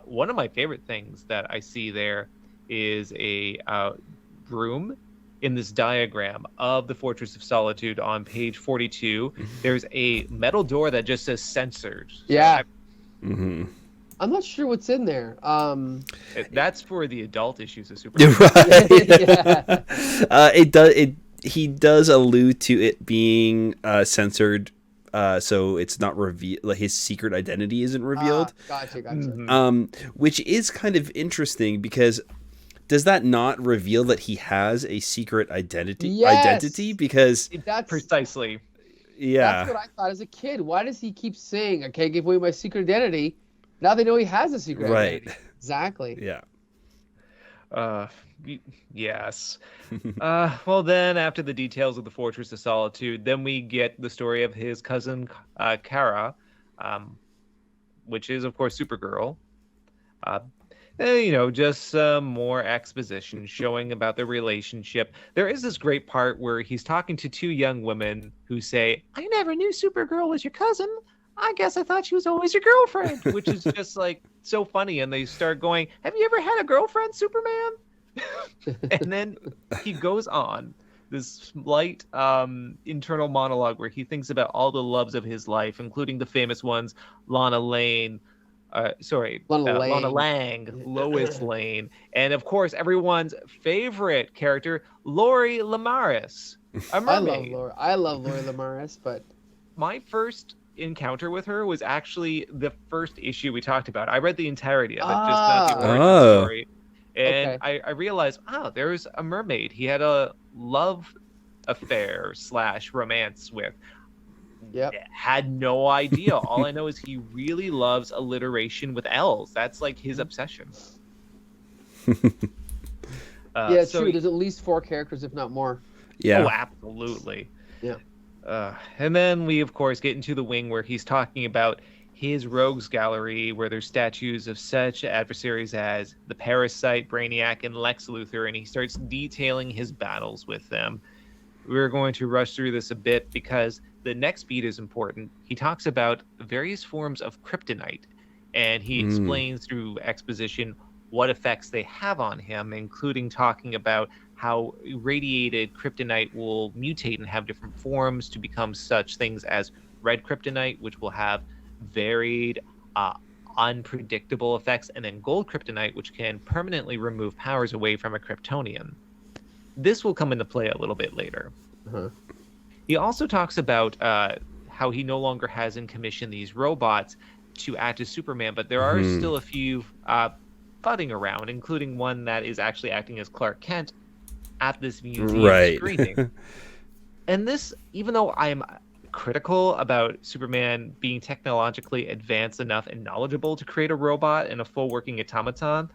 One of my favorite things that I see there is a room in this diagram of the Fortress of Solitude on page 42. There's a metal door that just says censored. Yeah. I'm not sure what's in there. That's for the adult issues of Superman. Right. he does allude to it being censored, so it's not revealed. Like his secret identity isn't revealed. Gotcha. Which is kind of interesting because does that not reveal that he has a secret identity? Yes! Identity because That's Precisely. yeah, That's what I thought as a kid. Why does he keep saying, "I can't give away my secret identity"? Now they know he has a secret right. identity. Exactly. Yeah. Yes. Well, then after the details of the Fortress of Solitude, then we get the story of his cousin Kara, which is of course Supergirl. Just some more exposition showing about their relationship. There is this great part where he's talking to two young women who say, "I never knew Supergirl was your cousin. I guess I thought she was always your girlfriend," which is just like so funny. And they start going, "Have you ever had a girlfriend, Superman?" And then he goes on this slight internal monologue where he thinks about all the loves of his life, including the famous ones, Lana Lang, Lois Lane, and of course everyone's favorite character, Lori Lamaris, a mermaid. I love Lori Lamaris, but my first encounter with her was actually the first issue we talked about. I read the entirety of it, just not the origin story. And okay. I realized, there's a mermaid he had a love affair / romance with. Yep. Had no idea. All I know is he really loves alliteration with L's. That's like his obsession. Yeah, it's true. There's at least 4 characters, if not more. Yeah. Oh, absolutely. Yeah. And then we, of course, get into the wing where he's talking about his rogues gallery, where there's statues of such adversaries as the Parasite, Brainiac, and Lex Luthor, and he starts detailing his battles with them. We're going to rush through this a bit because the next beat is important. He talks about various forms of kryptonite, and he explains through exposition what effects they have on him, including talking about how irradiated kryptonite will mutate and have different forms to become such things as red kryptonite, which will have varied, unpredictable effects, and then gold kryptonite, which can permanently remove powers away from a Kryptonian. This will come into play a little bit later. Uh-huh. He also talks about how he no longer has in commission these robots to act as Superman, but there are still a few budding around, including one that is actually acting as Clark Kent at this museum screening. And this, even though I'm critical about Superman being technologically advanced enough and knowledgeable to create a robot and a full working automaton,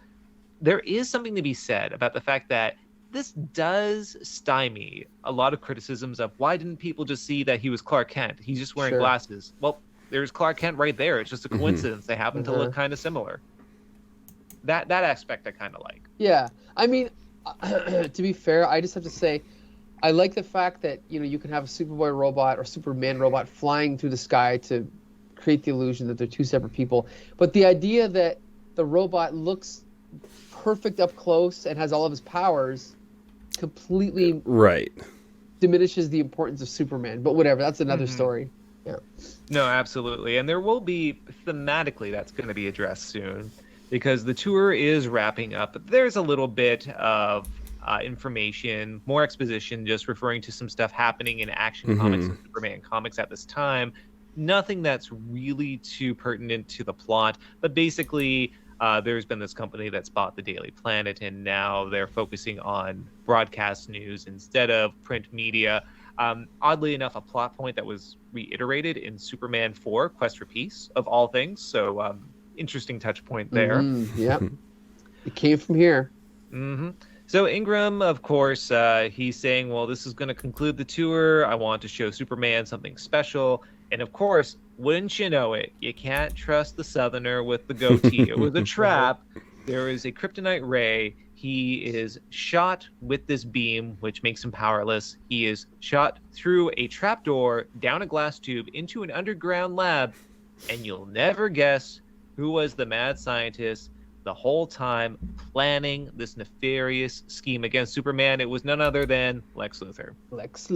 there is something to be said about the fact that this does stymie a lot of criticisms of why didn't people just see that he was Clark Kent? He's just wearing glasses. Well, there's Clark Kent right there. It's just a coincidence. They happen to look kind of similar. That aspect I kind of like. Yeah. I mean, to be fair, I just have to say, I like the fact that, you can have a Superboy robot or Superman robot flying through the sky to create the illusion that they're two separate people. But the idea that the robot looks perfect up close and has all of his powers completely diminishes the importance of Superman. But whatever, that's another story. Yeah. No, absolutely. And there will be, thematically, that's going to be addressed soon, because the tour is wrapping up. But there's a little bit of information, more exposition, just referring to some stuff happening in Action Comics and Superman comics at this time. Nothing that's really too pertinent to the plot, but basically there's been this company that's bought the Daily Planet, and now they're focusing on broadcast news instead of print media. Oddly enough, a plot point that was reiterated in Superman 4, Quest for Peace, of all things. So interesting touch point there. Yep. It came from here. So Ingram, of course, he's saying, well, this is going to conclude the tour. I want to show Superman something special. And of course, wouldn't you know it, you can't trust the Southerner with the goatee. It was a trap. There is a kryptonite ray. He is shot with this beam, which makes him powerless. He is shot through a trapdoor, down a glass tube, into an underground lab. And you'll never guess who was the mad scientist the whole time planning this nefarious scheme against Superman. It was none other than Lex Luthor. Lex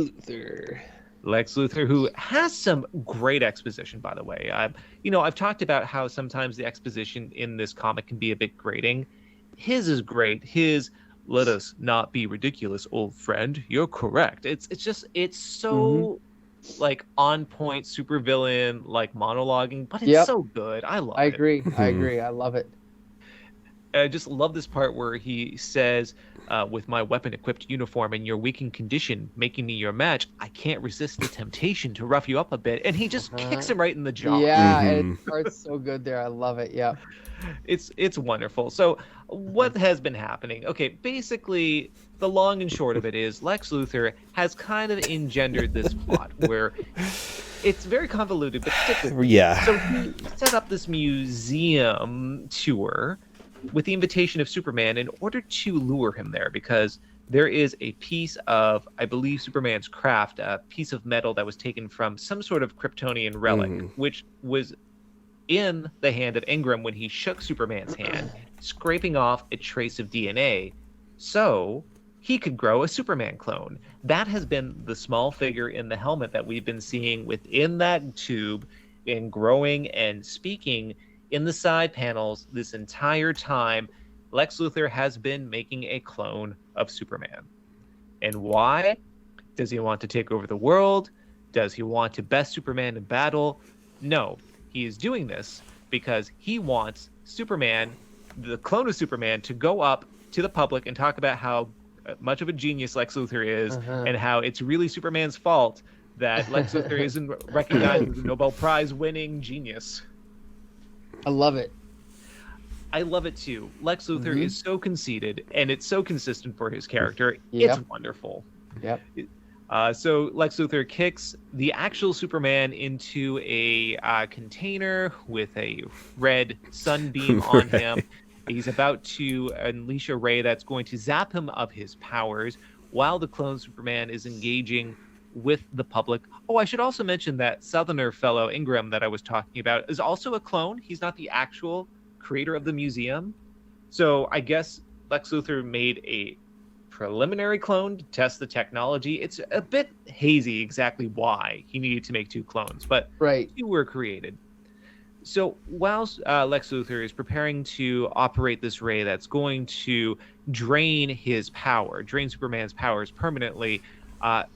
Luthor, who has some great exposition, by the way. I've talked about how sometimes the exposition in this comic can be a bit grating. His is great. His let us not be ridiculous, old friend. You're correct. It's so like on point supervillain like monologuing, but it's so good. I love it. I agree. I love it. I just love this part where he says, with my weapon-equipped uniform and your weakened condition making me your match, I can't resist the temptation to rough you up a bit. And he just kicks him right in the jaw. Yeah, it starts so good there. I love it. Yeah. It's wonderful. So what has been happening? Okay, basically, the long and short of it is Lex Luthor has kind of engendered this plot where it's very convoluted, but stick with me. Yeah. So he set up this museum tour with the invitation of Superman in order to lure him there, because there is a piece of, I believe, Superman's craft, a piece of metal that was taken from some sort of Kryptonian relic, which was in the hand of Ingram when he shook Superman's hand, scraping off a trace of DNA, so he could grow a Superman clone. That has been the small figure in the helmet that we've been seeing within that tube and growing and speaking in the side panels this entire time. Lex Luthor has been making a clone of Superman. And why? Does he want to take over the world? Does he want to best Superman in battle? No. He is doing this because he wants Superman, the clone of Superman, to go up to the public and talk about how much of a genius Lex Luthor is and how it's really Superman's fault that Lex Luthor isn't recognized as a Nobel Prize winning genius. I love it. I love it too. Lex Luthor is so conceited, and it's so consistent for his character. It's wonderful. Yep. So Lex Luthor kicks the actual Superman into a container with a red sunbeam on him. He's about to unleash a ray that's going to zap him of his powers while the clone Superman is engaging with the public. Oh, I should also mention that Southerner fellow Ingram that I was talking about is also a clone. He's not the actual creator of the museum. So I guess Lex Luthor made a preliminary clone to test the technology. It's a bit hazy exactly why he needed to make two clones, but two were created. So whilst Lex Luthor is preparing to operate this ray that's going to drain his power, drain Superman's powers permanently,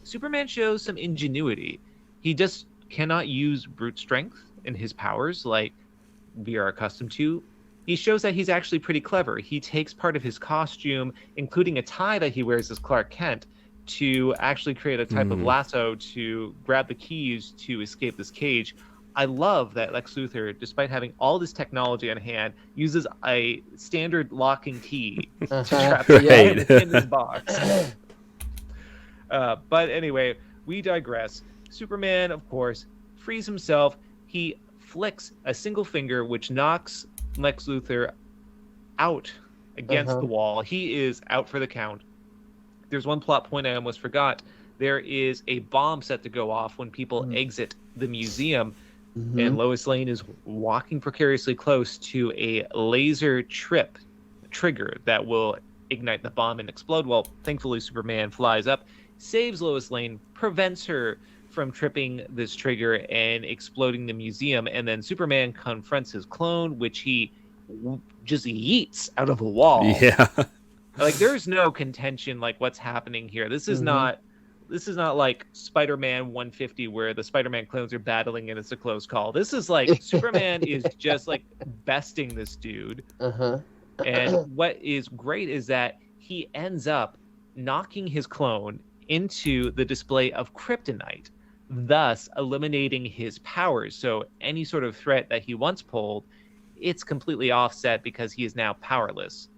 Superman shows some ingenuity. He just cannot use brute strength in his powers like we are accustomed to. He shows that he's actually pretty clever. He takes part of his costume, including a tie that he wears as Clark Kent, to actually create a type of lasso to grab the keys to escape this cage. I love that Lex Luthor, despite having all this technology on hand, uses a standard lock and key to trap in his box. But anyway, we digress. Superman, of course, frees himself. He flicks a single finger, which knocks Lex Luthor out against the wall. He is out for the count. There's one plot point I almost forgot. There is a bomb set to go off when people exit the museum, and Lois Lane is walking precariously close to a laser trigger that will ignite the bomb and explode. Well, thankfully Superman flies up, saves Lois Lane, prevents her from tripping this trigger and exploding the museum, and then Superman confronts his clone, which he just yeets out of a wall. Yeah. Like, there's no contention like what's happening here. This is not like Spider-Man 150 where the Spider-Man clones are battling and it's a close call. This is like Superman is just like besting this dude. And what is great is that he ends up knocking his clone into the display of kryptonite, thus eliminating his powers. So any sort of threat that he once pulled, it's completely offset because he is now powerless.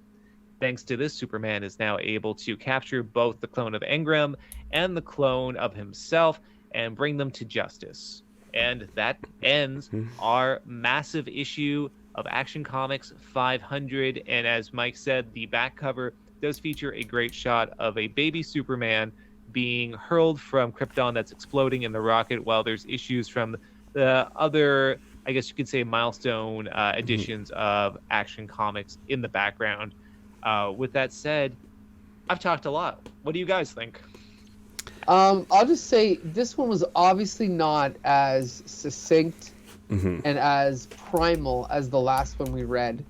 Thanks to this, Superman is now able to capture both the clone of Ingram and the clone of himself and bring them to justice. And that ends our massive issue of Action Comics 500. And as Mike said, the back cover does feature a great shot of a baby Superman being hurled from Krypton that's exploding in the rocket, while there's issues from the other, I guess you could say, milestone editions of Action Comics in the background. With that said, I've talked a lot. What do you guys think? I'll just say this one was obviously not as succinct and as primal as the last one we read.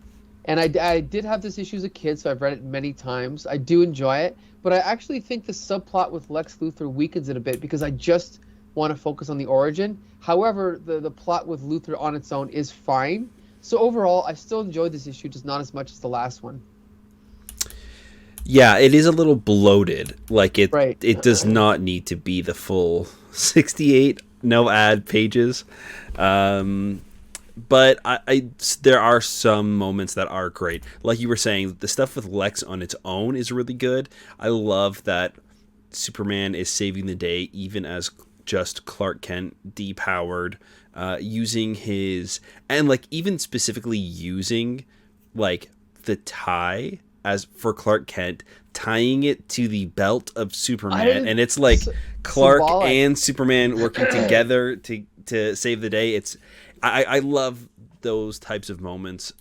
And I did have this issue as a kid, so I've read it many times. I do enjoy it, but I actually think the subplot with Lex Luthor weakens it a bit because I just want to focus on the origin. However, the plot with Luthor on its own is fine. So overall, I still enjoyed this issue, just not as much as the last one. Yeah, it is a little bloated. Like Right. it does not need to be the full 68 no ad pages. But there are some moments that are great. Like you were saying, the stuff with Lex on its own is really good. I love that Superman is saving the day even as just Clark Kent depowered, using his, and like even specifically using like the tie as for Clark Kent, tying it to the belt of Superman, and it's like Clark symbolic. and Superman working together to save the day. It's I love those types of moments.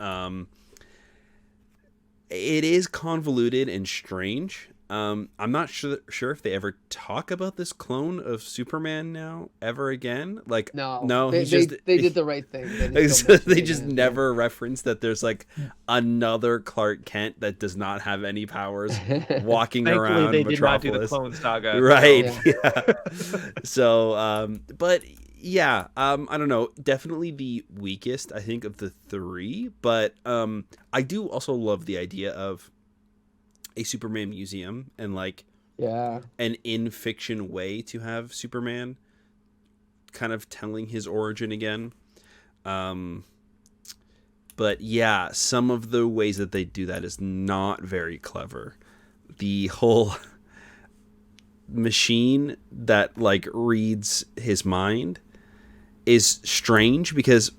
It is convoluted and strange. I'm not sure if they ever talk about this clone of Superman now ever again. Like no, they did the right thing. They just never reference that there's like another Clark Kent that does not have any powers walking around they Metropolis. did not do the clone saga, right? Yeah. So, but yeah, I don't know. Definitely the weakest, I think, of the three. But I do also love the idea of a Superman museum and like an in fiction way to have Superman kind of telling his origin again. But yeah, some of the ways that they do that is not very clever. The whole machine that like reads his mind is strange because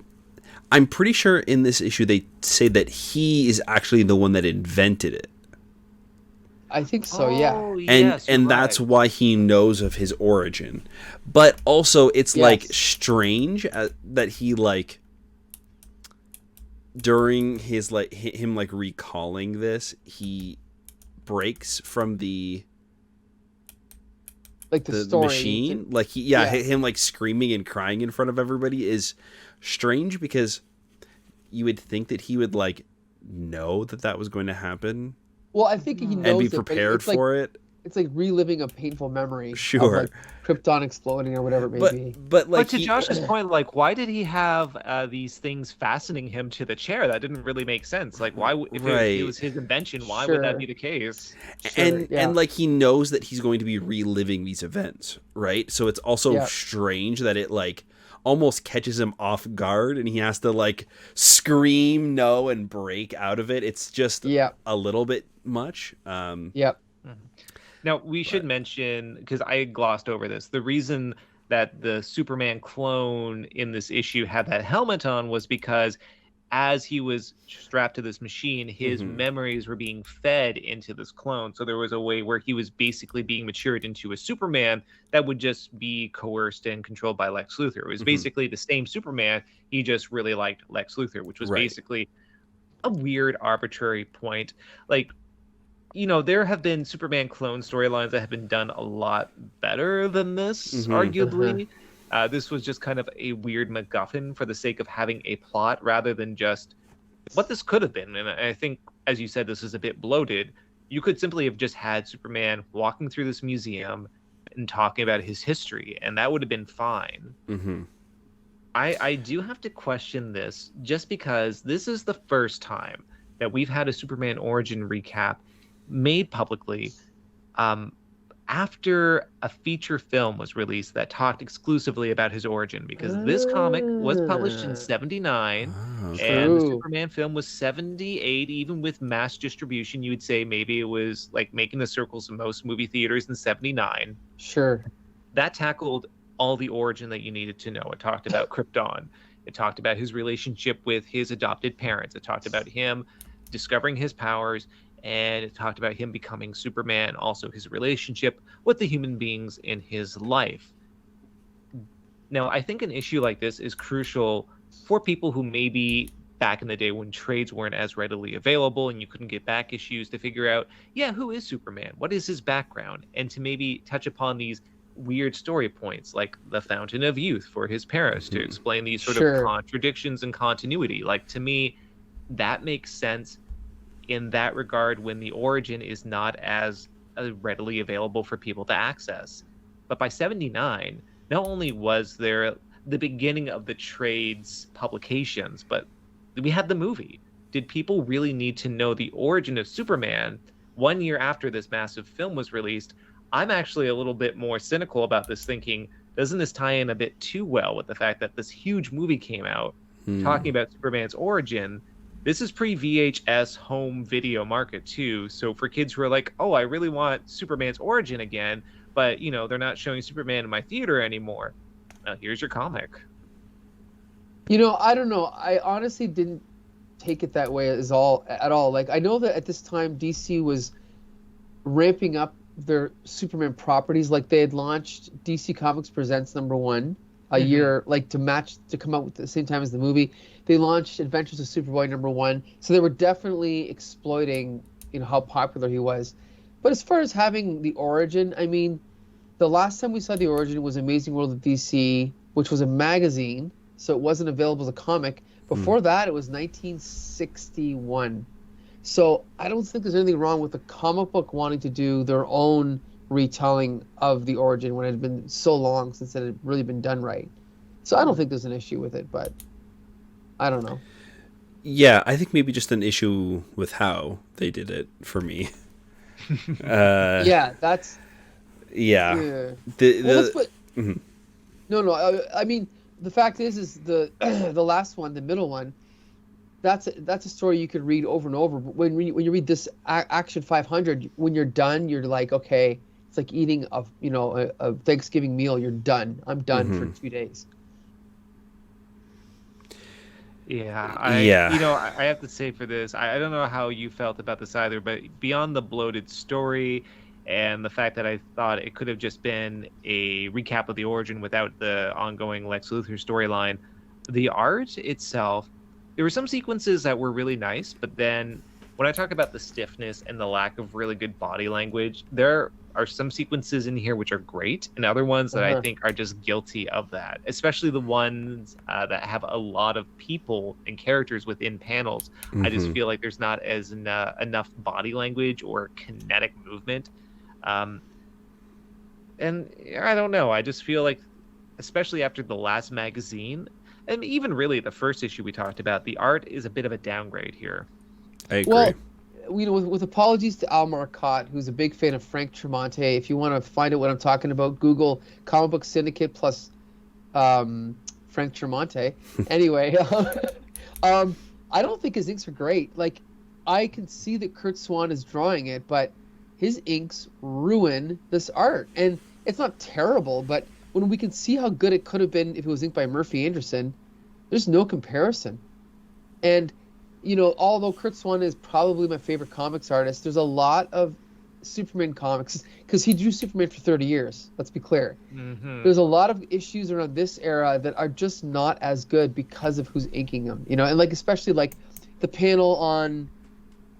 I'm pretty sure in this issue they say that he is actually the one that invented it. I think so, yeah. Oh, And that's why he knows of his origin. But also it's like strange that he like during his like him like recalling this, he breaks from the story machine. Like him like screaming and crying in front of everybody is strange because you would think that he would like know that was going to happen. Well, I think he knows and be prepared for it. It's like reliving a painful memory. Sure. Of, like, Krypton exploding or whatever it may be. But to Josh's point, like, why did he have these things fastening him to the chair? That didn't really make sense. Like, why, if it was his invention, why would that be the case? And like he knows that he's going to be reliving these events, right? So it's also strange that it like almost catches him off guard and he has to like scream no and break out of it. It's just a little bit much. Now, we should mention, because I glossed over this, the reason that the Superman clone in this issue had that helmet on was because as he was strapped to this machine, his memories were being fed into this clone. So there was a way where he was basically being matured into a Superman that would just be coerced and controlled by Lex Luthor. It was basically the same Superman. He just really liked Lex Luthor, which was basically a weird, arbitrary point. Like, you know, there have been Superman clone storylines that have been done a lot better than this, arguably. This was just kind of a weird MacGuffin for the sake of having a plot rather than just what this could have been. And I think, as you said, this is a bit bloated. You could simply have just had Superman walking through this museum and talking about his history, and that would have been fine. I do have to question this just because this is the first time that we've had a Superman origin recap made publicly after a feature film was released that talked exclusively about his origin, because this comic was published in 79 and the Superman film was 78. Even with mass distribution, you would say maybe it was like making the circles of most movie theaters in 79. Sure. That tackled all the origin that you needed to know. It talked about Krypton. It talked about his relationship with his adopted parents. It talked about him discovering his powers, and it talked about him becoming Superman, also his relationship with the human beings in his life. Now, I think an issue like this is crucial for people who maybe back in the day when trades weren't as readily available and you couldn't get back issues, to figure out, who is Superman? What is his background? And to maybe touch upon these weird story points like the Fountain of Youth for his parents, to explain these sort of contradictions and continuity. Like, to me, that makes sense in that regard when the origin is not as readily available for people to access. But by 79, not only was there the beginning of the trade's publications, but we had the movie. Did people really need to know the origin of Superman 1 year after this massive film was released? I'm actually a little bit more cynical about this, thinking, doesn't this tie in a bit too well with the fact that this huge movie came out talking about Superman's origin? This is pre-VHS home video market too. So for kids who are like, oh, I really want Superman's origin again, but they're not showing Superman in my theater anymore. Here's your comic. I don't know. I honestly didn't take it that way at all. Like, I know that at this time DC was ramping up their Superman properties. Like, they had launched DC Comics Presents #1 a year, like to come out with the same time as the movie. They launched Adventures of Superboy #1, so they were definitely exploiting how popular he was. But as far as having the origin, I mean, the last time we saw the origin was Amazing World of DC, which was a magazine, so it wasn't available as a comic. Before that, it was 1961. So I don't think there's anything wrong with the comic book wanting to do their own retelling of the origin when it had been so long since it had really been done right. So I don't think there's an issue with it, but I don't know. Yeah, I think maybe just an issue with how they did it for me. Yeah, that's... Yeah. No. I mean, the fact is the the last one, the middle one, that's a story you could read over and over. But when you read this Action 500, when you're done, you're like, okay, it's like eating a Thanksgiving meal. You're done. I'm done for 2 days. Yeah, I have to say for this, I don't know how you felt about this either, but beyond the bloated story and the fact that I thought it could have just been a recap of the origin without the ongoing Lex Luthor storyline, the art itself, there were some sequences that were really nice, but then when I talk about the stiffness and the lack of really good body language, there are some sequences in here which are great, and other ones that I think are just guilty of that, especially the ones that have a lot of people and characters within panels. I just feel like there's not as enough body language or kinetic movement. And I don't know, I just feel like, especially after the last magazine, and even really the first issue we talked about, the art is a bit of a downgrade here. I agree. Well, with apologies to Al Marcotte, who's a big fan of Frank Tremonti, if you want to find out what I'm talking about, Google Comic Book Syndicate plus Frank Tremonti. Anyway, I don't think his inks are great. Like, I can see that Curt Swan is drawing it, but his inks ruin this art. And it's not terrible, but when we can see how good it could have been if it was inked by Murphy Anderson, there's no comparison. And although Curt Swan is probably my favorite comics artist, there's a lot of Superman comics, because he drew Superman for 30 years, let's be clear. There's a lot of issues around this era that are just not as good because of who's inking them, and like, especially like the panel on,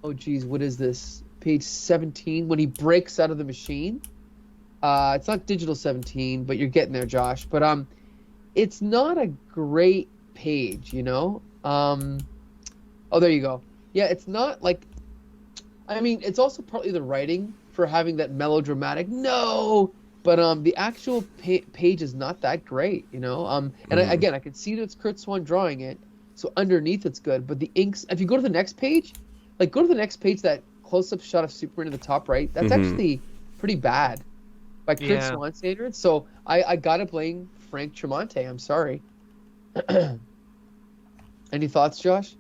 oh geez, what is this, page 17, when he breaks out of the machine. It's not Digital 17, but you're getting there, Josh. But it's not a great page, Oh, there you go. Yeah, it's not like... I mean, it's also partly the writing for having that melodramatic, no! But the actual page is not that great, And again, I can see that it's Curt Swan drawing it, so underneath it's good. But the inks... If you go to the next page, that close-up shot of Superman in the top right, that's actually pretty bad by Curt Swan standards. So I gotta blame Frank Tremonti. I'm sorry. Any thoughts, Josh?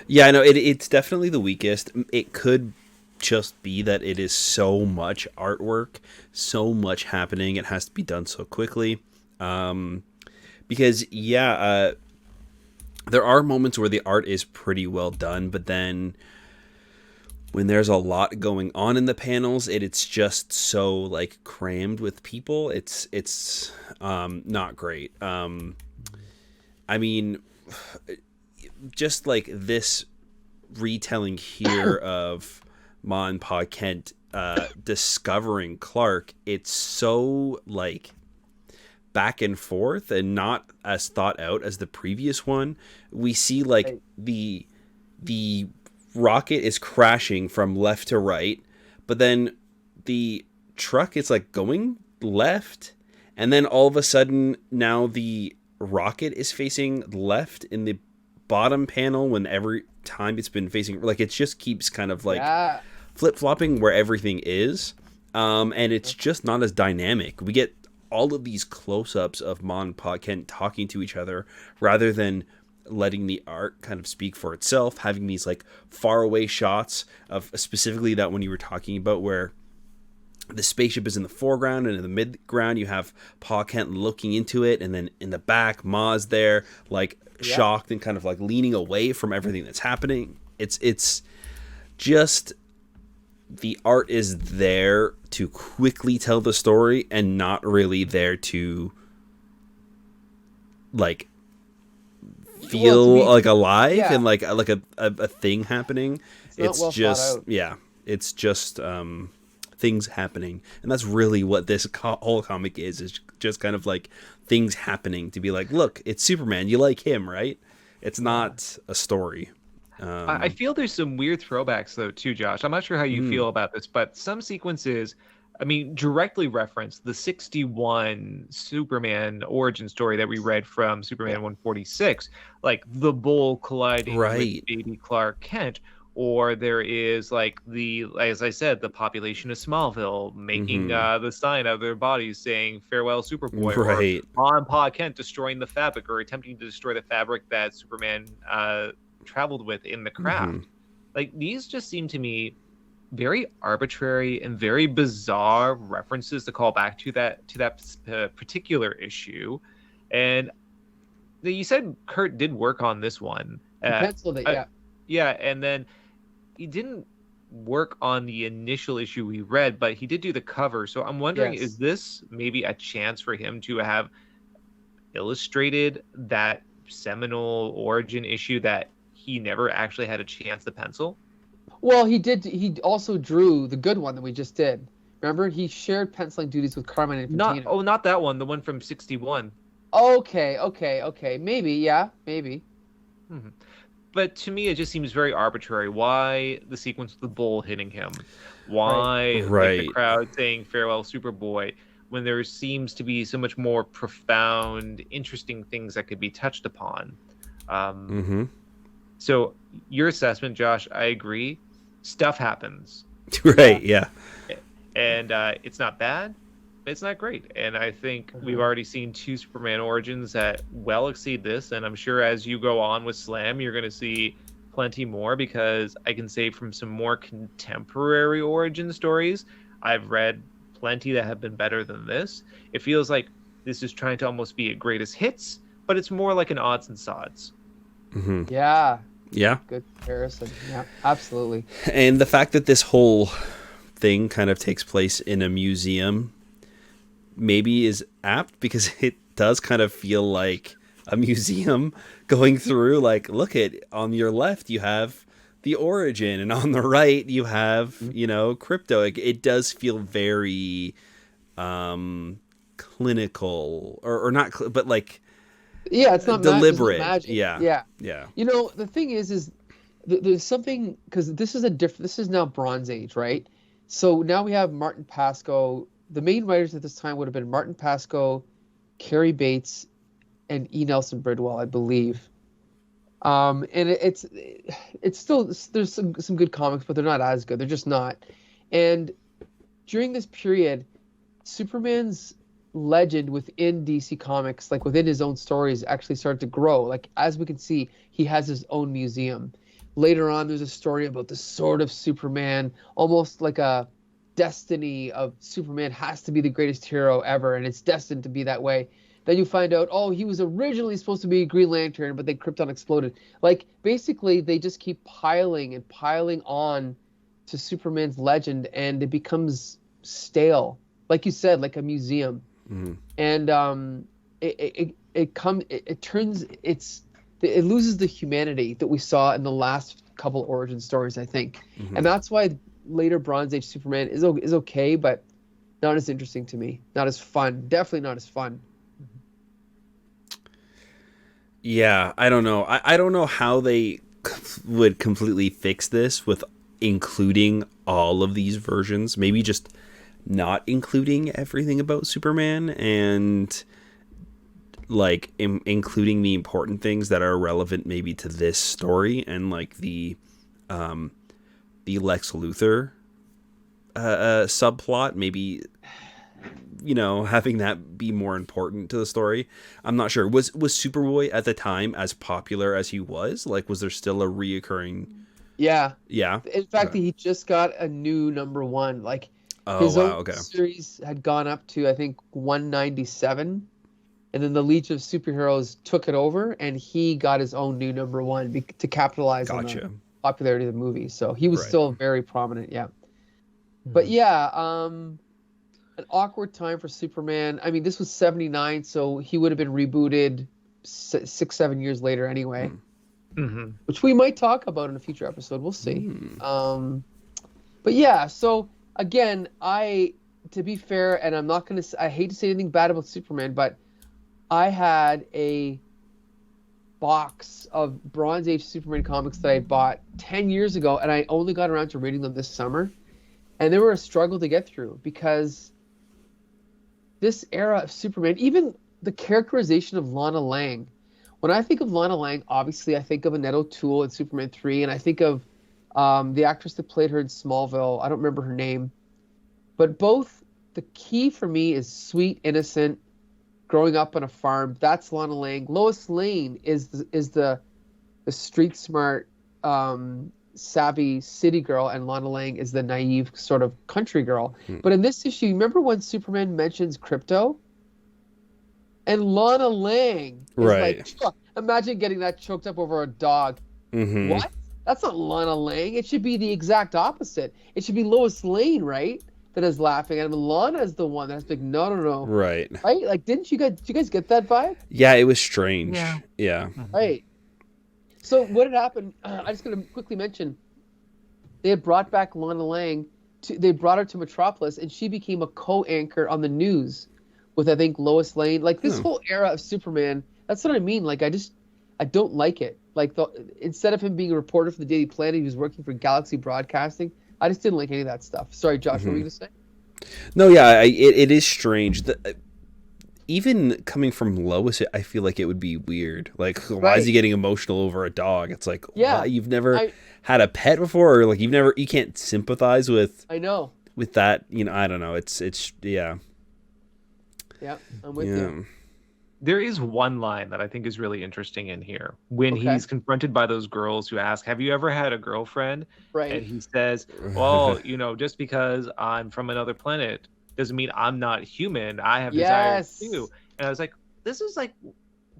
Yeah, no, it's definitely the weakest. It could just be that it is so much artwork, so much happening. It has to be done so quickly. Because, there are moments where the art is pretty well done, but then when there's a lot going on in the panels, it's just so like crammed with people. It's not great. I mean, just like this retelling here of Ma and Pa Kent discovering Clark, it's so like back and forth and not as thought out as the previous one. We see like the the rocket is crashing from left to right, but then the truck is like going left, and then all of a sudden now the rocket is facing left in the bottom panel when every time it's been facing, like, it just keeps kind of like flip-flopping where everything is, and it's just not as dynamic. We get all of these close-ups of Mon and Pa Kent talking to each other rather than letting the art kind of speak for itself, having these like faraway shots of specifically that one you were talking about where the spaceship is in the foreground, and in the midground you have Pa Kent looking into it, and then in the back Ma's there like shocked and kind of like leaning away from everything that's happening. It's just, the art is there to quickly tell the story and not really there to like feel like alive and like a thing happening. It's just it's just things happening, and that's really what this whole comic is just kind of like things happening to be like, look, it's Superman, you like him, right? It's not a story. I feel there's some weird throwbacks though too, Josh. I'm not sure how you feel about this, but some sequences, I mean, directly reference the 61 Superman origin story that we read from Superman 146, like the bull colliding with baby Clark Kent. Or there is like as I said, the population of Smallville making the sign of their bodies saying "Farewell, Superboy." Or Ma and Pa Kent destroying the fabric or attempting to destroy the fabric that Superman traveled with in the craft. Like, these just seem to me very arbitrary and very bizarre references to call back to that particular issue. And you said Curt did work on this one. He penciled it, yeah, and then he didn't work on the initial issue we read, but he did do the cover. So I'm wondering, is this maybe a chance for him to have illustrated that seminal origin issue that he never actually had a chance to pencil? Well, he did. He also drew the good one that we just did. Remember, he shared penciling duties with Carmine and Infantino. Not that one. The one from 61. Okay. Maybe, maybe. Mm-hmm. But to me, it just seems very arbitrary. Why the sequence with the bull hitting him? Why like, the crowd saying "Farewell, Superboy," when there seems to be so much more profound, interesting things that could be touched upon? So your assessment, Josh, I agree. Stuff happens. Yeah. And it's not bad, but it's not great. And I think we've already seen 2 Superman origins that well exceed this. And I'm sure as you go on with Slam, you're going to see plenty more, because I can say from some more contemporary origin stories, I've read plenty that have been better than this. It feels like this is trying to almost be a greatest hits, but it's more like an odds and sods. Yeah. Good comparison. Yeah, absolutely. And the fact that this whole thing kind of takes place in a museum maybe is apt, because it does kind of feel like a museum going through, like, look at, on your left you have the origin, and on the right you have, crypto. It does feel very clinical, or not, but like, it's not deliberate. Magic. Yeah. The thing is there's something, because this is now Bronze Age, right? So now we have Martin Pasko. The main writers at this time would have been Martin Pasko, Cary Bates, and E. Nelson Bridwell, I believe. And it's still, there's some good comics, but they're not as good. They're just not. And during this period, Superman's legend within DC Comics, like within his own stories, actually started to grow. Like, as we can see, he has his own museum. Later on, there's a story about the Sword of Superman, almost like a destiny of Superman has to be the greatest hero ever, and it's destined to be that way. Then you find out, he was originally supposed to be Green Lantern, but then Krypton exploded. Like, basically, they just keep piling and piling on to Superman's legend, and it becomes stale. Like you said, like a museum. And it loses the humanity that we saw in the last couple origin stories, I think. And that's why later Bronze Age Superman is okay, but not as interesting to me. Not as fun. Definitely not as fun. Yeah, I don't know. I don't know how they would completely fix this with including all of these versions. Maybe just not including everything about Superman and like including the important things that are relevant maybe to this story, and like the Lex Luthor subplot, maybe, you know, having that be more important to the story. I'm not sure. Was Superboy at the time as popular as he was? Like, was there still a reoccurring? Yeah. Yeah. In fact, he just got a new #1. Like, his own series had gone up to, I think, 197. And then the Legion of Superheroes took it over, and he got his own new #1 to capitalize on the popularity of the movie. So he was still very prominent, yeah. But yeah, an awkward time for Superman. I mean, this was 79, so he would have been rebooted 6-7 years later anyway. Which we might talk about in a future episode. We'll see. But yeah, so again, to be fair, and I'm not going to, I hate to say anything bad about Superman, but I had a box of Bronze Age Superman comics that I bought 10 years ago, and I only got around to reading them this summer. And they were a struggle to get through, because this era of Superman, even the characterization of Lana Lang. When I think of Lana Lang, obviously I think of Annette O'Toole in Superman 3, and I think of the actress that played her in Smallville. I don't remember her name. But both, the key for me is sweet, innocent, growing up on a farm. That's Lana Lang. Lois Lane is the street smart, savvy city girl, and Lana Lang is the naive sort of country girl. But in this issue, remember when Superman mentions Krypto? And Lana Lang is like, imagine getting that choked up over a dog. What? That's not Lana Lang. It should be the exact opposite. It should be Lois Lane, right? That is laughing at him. Lana is the one that's like, no. Right? Like, did you guys get that vibe? Yeah, it was strange. Yeah. Right. So what had happened? I'm just going to quickly mention. They had brought back Lana Lang. They brought her to Metropolis, and she became a co-anchor on the news with, I think, Lois Lane. Like, this whole era of Superman. That's what I mean. Like, I don't like it. Like, instead of him being a reporter for the Daily Planet, he was working for Galaxy Broadcasting. I just didn't like any of that stuff. Sorry, Josh, what were you going to say? No, yeah, it is strange. Even coming from Lois, I feel like it would be weird. Like, why is he getting emotional over a dog? It's like, why? You've never had a pet before, or like you can't sympathize with. I know. With that, you know, I don't know. It's yeah. Yeah, I'm with you. There is one line that I think is really interesting in here when he's confronted by those girls who ask, have you ever had a girlfriend? Right. And he says, well, you know, just because I'm from another planet doesn't mean I'm not human. I have desires too. And I was like, this is like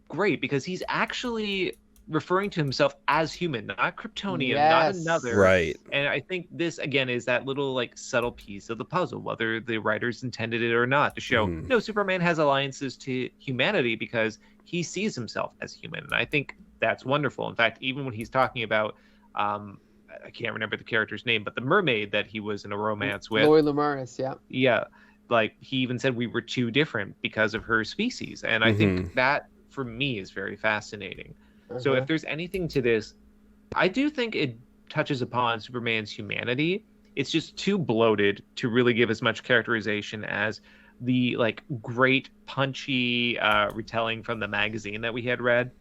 great, because he's actually referring to himself as human, not Kryptonian, not another. Right. And I think this, again, is that little like subtle piece of the puzzle, whether the writers intended it or not, to show, no, Superman has alliances to humanity because he sees himself as human. And I think that's wonderful. In fact, even when he's talking about, I can't remember the character's name, but the mermaid that he was in a romance with. Lori Lemaris, yeah. Yeah. Like, he even said we were too different because of her species. And I think that, for me, is very fascinating. So if there's anything to this, I do think it touches upon Superman's humanity. It's just too bloated to really give as much characterization as the like great punchy retelling from the magazine that we had read.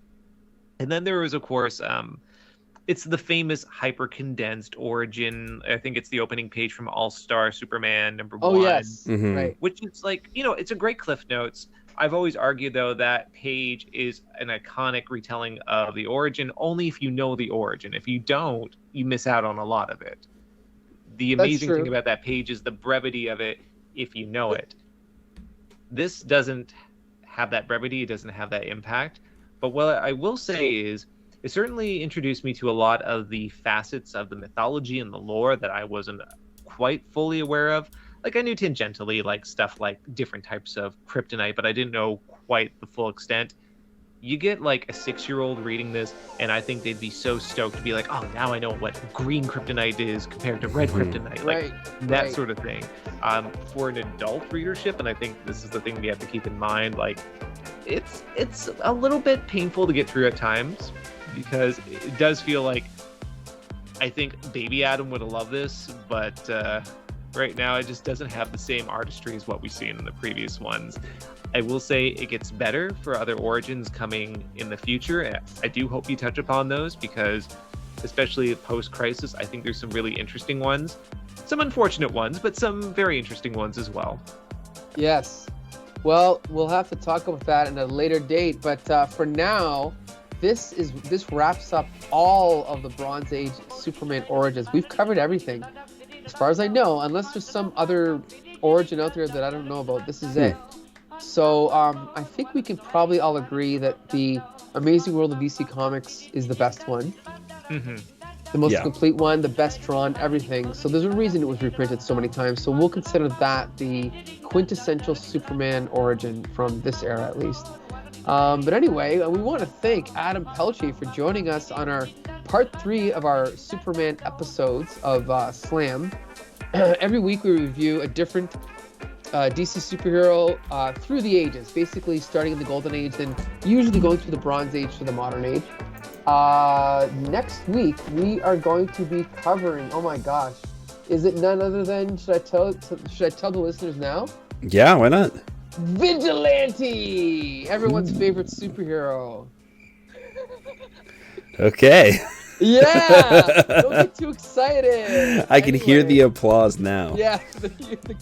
And then there was, of course, it's the famous hyper condensed origin. I think it's the opening page from All-Star Superman #1. Oh yes, right. Which is like, you know, it's a great Cliff Notes. I've always argued, though, that page is an iconic retelling of the origin only if you know the origin. If you don't, you miss out on a lot of it. The amazing thing about that page is the brevity of it if you know it. This doesn't have that brevity. It doesn't have that impact. But what I will say is it certainly introduced me to a lot of the facets of the mythology and the lore that I wasn't quite fully aware of. Like, I knew tangentially, like, stuff like different types of kryptonite, but I didn't know quite the full extent. You get, like, a 6-year-old reading this, and I think they'd be so stoked to be like, oh, now I know what green kryptonite is compared to red kryptonite. Like, that sort of thing. For an adult readership, and I think this is the thing we have to keep in mind, like, it's a little bit painful to get through at times, because it does feel like I think Baby Adam would have loved this, but right now it just doesn't have the same artistry as what we've seen in the previous ones. I will say it gets better for other origins coming in the future. I do hope you touch upon those because, especially post-Crisis, I think there's some really interesting ones. Some unfortunate ones, but some very interesting ones as well. Yes. Well, we'll have to talk about that at a later date, but for now, this wraps up all of the Bronze Age Superman origins. We've covered everything, as far as I know, unless there's some other origin out there that I don't know about. This is it. So I think we can probably all agree that the Amazing World of DC Comics is the best one. Mm-hmm. The most complete one, the best drawn, everything. So there's a reason it was reprinted so many times. So we'll consider that the quintessential Superman origin from this era, at least. But anyway, we want to thank Adam Pelche for joining us on our part 3 of our Superman episodes of Slam. Every week we review a different DC superhero through the ages, basically starting in the Golden Age, then usually going through the Bronze Age to the Modern Age. Next week we are going to be covering, oh my gosh, is it none other than, should I tell the listeners now? Yeah, why not? Vigilante, everyone's favorite superhero. Okay. Yeah, don't get too excited. I can hear the applause now. Yeah, the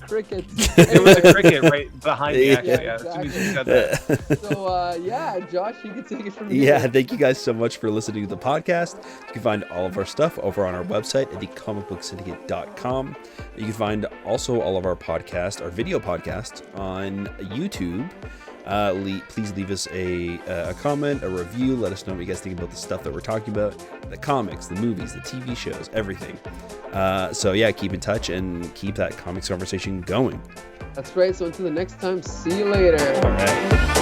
crickets. There was a cricket right behind me, actually. Yeah, As soon as you said that. So, yeah, Josh, you can take it from here. Yeah, thank you guys so much for listening to the podcast. You can find all of our stuff over on our website at thecomicbooksyndicate.com. You can find also all of our podcasts, our video podcasts, on YouTube. Please leave us a comment, a review. Let us know what you guys think about the stuff that we're talking about, the comics, the movies, the TV shows, everything. So yeah, keep in touch and keep that comics conversation going. That's right. So until the next time, see you later. All right.